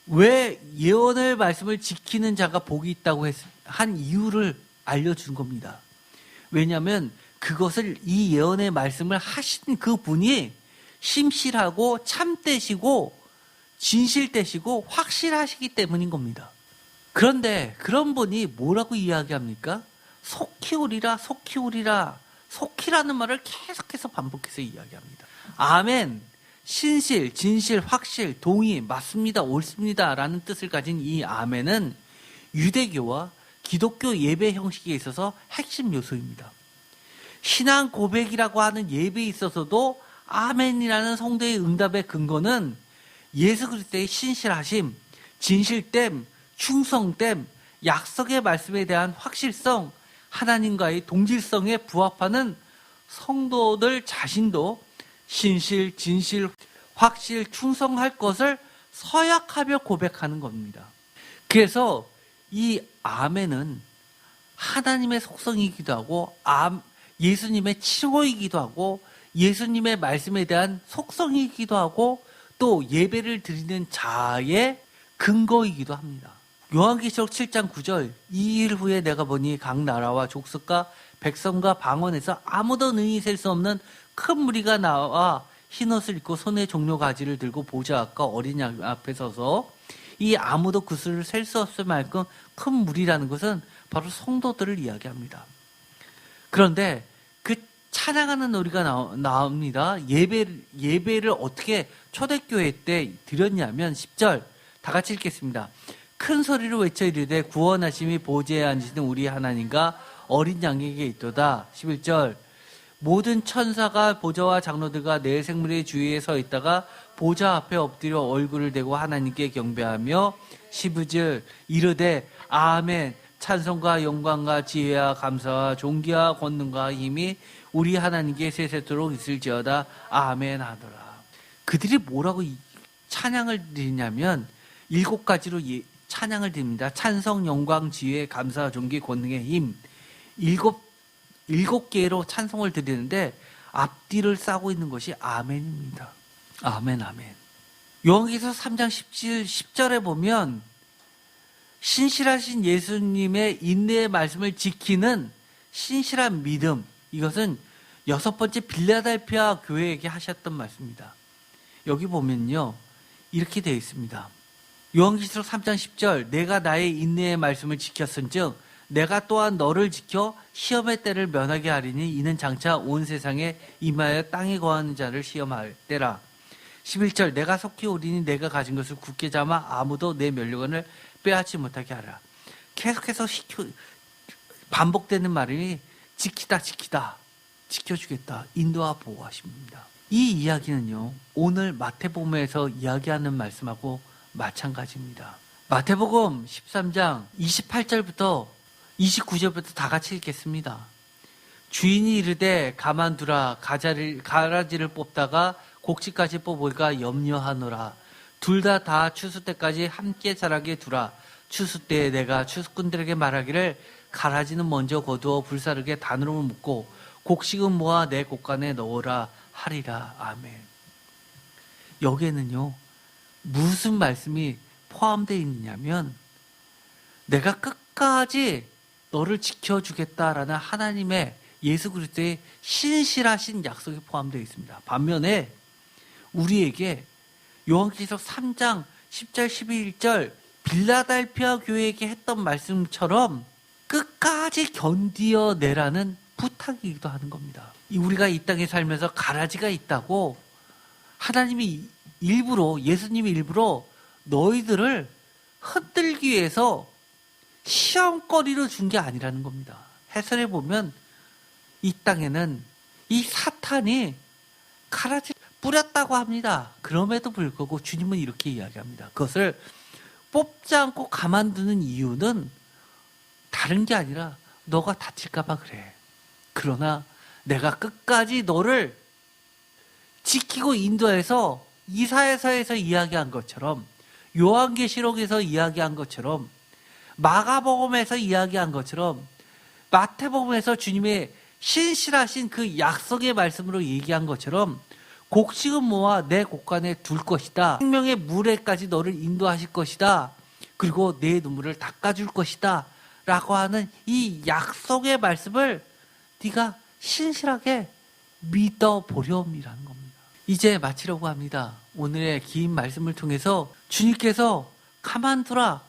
왜 예언의 말씀을 지키는 자가 복이 있다고 한 이유를 알려준 겁니다. 왜냐하면 그것을, 이 예언의 말씀을 하신 그 분이 심실하고 참되시고 진실되시고 확실하시기 때문인 겁니다. 그런데 그런 분이 뭐라고 이야기합니까? 속히 오리라, 속히 오리라, 속히라는 말을 계속해서 반복해서 이야기합니다. 아멘, 신실, 진실, 확실, 동의, 맞습니다, 옳습니다 라는 뜻을 가진 이 아멘은 유대교와 기독교 예배 형식에 있어서 핵심 요소입니다. 신앙 고백이라고 하는 예배에 있어서도 아멘이라는 성도의 응답의 근거는 예수 그리스도의 신실하심, 진실됨, 충성됨, 약속의 말씀에 대한 확실성, 하나님과의 동질성에 부합하는 성도들 자신도 신실, 진실, 확실, 충성할 것을 서약하며 고백하는 겁니다. 그래서 이 아멘은 하나님의 속성이기도 하고 예수님의 칭호이기도 하고 예수님의 말씀에 대한 속성이기도 하고 또 예배를 드리는 자의 근거이기도 합니다. 요한계시록 7장 9절, 이 일 후에 내가 보니 각 나라와 족속과 백성과 방언에서 아무도 능히 셀 수 없는 큰 무리가 나와 흰옷을 입고 손에 종려 가지를 들고 보좌 앞과 어린 양 앞에 서서, 이 아무도 그 수를 셀 수 없을 만큼 큰 무리라는 것은 바로 성도들을 이야기합니다. 그런데 그 찬양하는 노래가 나옵니다. 예배를 어떻게 초대교회 때 드렸냐면 10절 다 같이 읽겠습니다. 큰 소리로 외쳐 이르되 구원하심이 보좌에 앉으시는 우리 하나님과 어린 양에게 있도다. 11절 모든 천사가 보좌와 장로들과 내 생물의 주위에 서 있다가 보좌 앞에 엎드려 얼굴을 대고 하나님께 경배하며 12절 이르되 아멘, 찬송과 영광과 지혜와 감사와 존귀와 권능과 힘이 우리 하나님께 세세토록 있을지어다. 아멘 하더라. 그들이 뭐라고 찬양을 드리냐면 7가지로 찬양을 드립니다. 찬송, 영광, 지혜, 감사, 존귀, 권능의 힘. 7개로 찬송을 드리는데 앞뒤를 싸고 있는 것이 아멘입니다. 아멘, 아멘. 요한계시록 3장 10절에 보면 신실하신 예수님의 인내의 말씀을 지키는 신실한 믿음, 이것은 6번째 빌라델피아 교회에게 하셨던 말씀입니다. 여기 보면요, 이렇게 되어 있습니다. 요한계시록 3장 10절 내가 나의 인내의 말씀을 지켰은즉 내가 또한 너를 지켜 시험의 때를 면하게 하리니 이는 장차 온 세상에 임하여 땅에 거하는 자를 시험할 때라. 11절 내가 속히 오리니 내가 가진 것을 굳게 잡아 아무도 내 면류관을 빼앗지 못하게 하라. 계속해서 반복되는 말이 지키다, 지켜주겠다, 인도와 보호하십니다. 이 이야기는요, 오늘 마태복음에서 이야기하는 말씀하고 마찬가지입니다. 마태복음 13장 28절부터 29절부터 다 같이 읽겠습니다. 주인이 이르되 가만두라, 가라지를 뽑다가 곡식까지 뽑을까 염려하노라. 둘 다 추수 때까지 함께 자라게 두라. 추수 때에 내가 추수꾼들에게 말하기를 가라지는 먼저 거두어 불사르게 단으로 묶고 곡식은 모아 내 곡간에 넣으라 하리라. 아멘. 여기에는요, 무슨 말씀이 포함되어 있느냐면 내가 끝까지 너를 지켜주겠다라는 하나님의 예수 그리스도의 신실하신 약속이 포함되어 있습니다. 반면에 우리에게 요한계시록 3장 10절 11절 빌라델피아 교회에게 했던 말씀처럼 끝까지 견디어내라는 부탁이기도 하는 겁니다. 우리가 이 땅에 살면서 가라지가 있다고 하나님이 일부러, 예수님이 일부러 너희들을 흔들기 위해서 시험거리로 준 게 아니라는 겁니다. 해설해 보면 이 땅에는 이 사탄이 가라지 뿌렸다고 합니다. 그럼에도 불구하고 주님은 이렇게 이야기합니다. 그것을 뽑지 않고 가만두는 이유는 다른 게 아니라 너가 다칠까 봐 그래. 그러나 내가 끝까지 너를 지키고 인도해서 이사야서에서 이야기한 것처럼, 요한계시록에서 이야기한 것처럼, 마가복음에서 이야기한 것처럼, 마태복음에서 주님의 신실하신 그 약속의 말씀으로 얘기한 것처럼 곡식은 모아 내 곳간에 둘 것이다. 생명의 물에까지 너를 인도하실 것이다. 그리고 내 눈물을 닦아줄 것이다. 라고 하는 이 약속의 말씀을 네가 신실하게 믿어보렴이라는 겁니다. 이제 마치려고 합니다. 오늘의 긴 말씀을 통해서 주님께서 가만두라,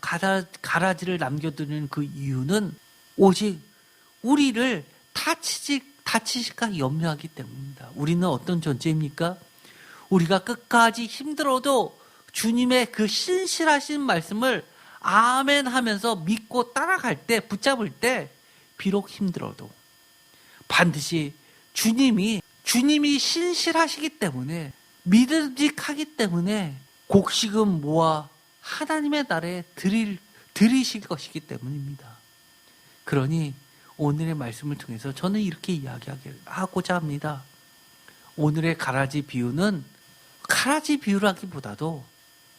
가라지를 남겨두는 그 이유는 오직 우리를 다치실까 염려하기 때문입니다. 우리는 어떤 존재입니까? 우리가 끝까지 힘들어도 주님의 그 신실하신 말씀을 아멘 하면서 믿고 따라갈 때, 붙잡을 때 비록 힘들어도 반드시 주님이 신실하시기 때문에, 믿음직하기 때문에 곡식은 모아 하나님의 나라에 드리실 것이기 때문입니다. 그러니 오늘의 말씀을 통해서 저는 이렇게 이야기하고자 합니다. 오늘의 가라지 비유는 가라지 비유라기보다도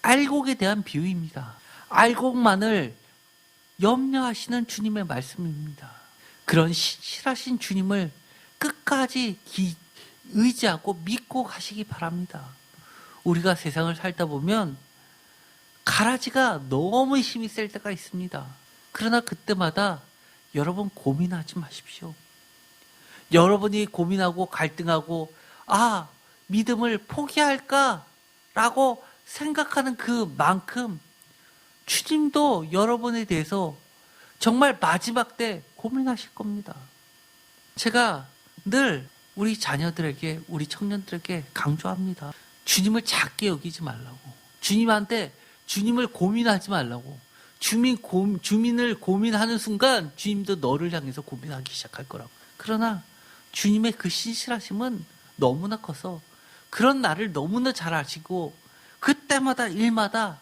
알곡에 대한 비유입니다. 알곡만을 염려하시는 주님의 말씀입니다. 그런 신실하신 주님을 끝까지 의지하고 믿고 가시기 바랍니다. 우리가 세상을 살다 보면 가라지가 너무 힘이 셀 때가 있습니다. 그러나 그때마다 여러분 고민하지 마십시오. 여러분이 고민하고 갈등하고 믿음을 포기할까라고 생각하는 그만큼 주님도 여러분에 대해서 정말 마지막 때 고민하실 겁니다. 제가 늘 우리 자녀들에게, 우리 청년들에게 강조합니다. 주님을 작게 여기지 말라고. 주님을 고민하지 말라고. 주민을 고민하는 순간 주님도 너를 향해서 고민하기 시작할 거라고. 그러나 주님의 그 신실하심은 너무나 커서 그런 나를 너무나 잘 아시고 그때마다 일마다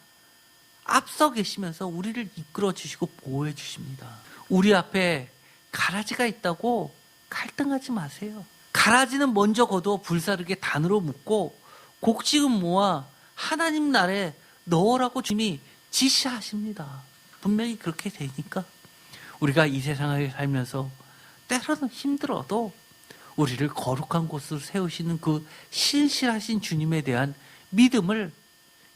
앞서 계시면서 우리를 이끌어 주시고 보호해 주십니다. 우리 앞에 가라지가 있다고 갈등하지 마세요. 가라지는 먼저 걷어 불사르게 단으로 묶고 곡식은 모아 하나님 나라에 넣으라고 주님이 지시하십니다. 분명히 그렇게 되니까 우리가 이 세상을 살면서 때로는 힘들어도 우리를 거룩한 곳으로 세우시는 그 신실하신 주님에 대한 믿음을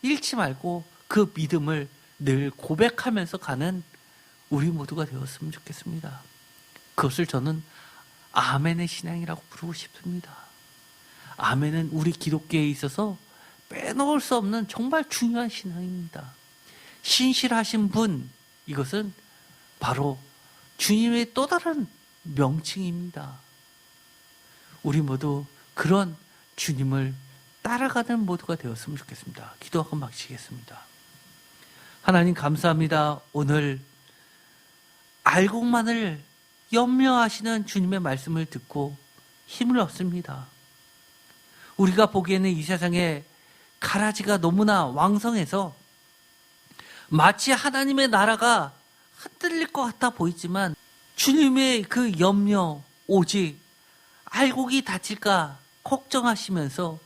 잃지 말고 그 믿음을 늘 고백하면서 가는 우리 모두가 되었으면 좋겠습니다. 그것을 저는 아멘의 신앙이라고 부르고 싶습니다. 아멘은 우리 기독교에 있어서 빼놓을 수 없는 정말 중요한 신앙입니다. 신실하신 분, 이것은 바로 주님의 또 다른 명칭입니다. 우리 모두 그런 주님을 따라가는 모두가 되었으면 좋겠습니다. 기도하고 마치겠습니다. 하나님 감사합니다. 오늘 알곡만을 염려하시는 주님의 말씀을 듣고 힘을 얻습니다. 우리가 보기에는 이 세상에 가라지가 너무나 왕성해서 마치 하나님의 나라가 흔들릴 것 같아 보이지만 주님의 그 염려, 오직 알곡이 다칠까 걱정하시면서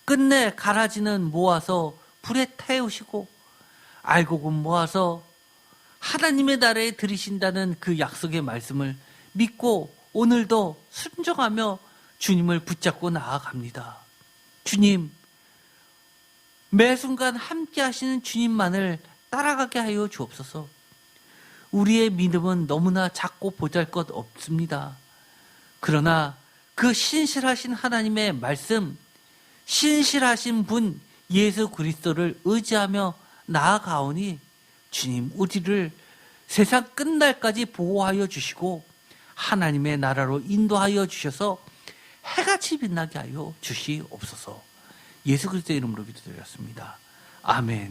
끝내 가라지는 모아서 불에 태우시고 알곡은 모아서 하나님의 나라에 들이신다는 그 약속의 말씀을 믿고 오늘도 순종하며 주님을 붙잡고 나아갑니다. 주님, 매 순간 함께 하시는 주님만을 따라가게 하여 주옵소서. 우리의 믿음은 너무나 작고 보잘것 없습니다. 그러나 그 신실하신 하나님의 말씀, 신실하신 분 예수 그리스도를 의지하며 나아가오니 주님, 우리를 세상 끝날까지 보호하여 주시고 하나님의 나라로 인도하여 주셔서 해같이 빛나게 하여 주시옵소서. 예수 그리스도의 이름으로 기도드렸습니다. 아멘.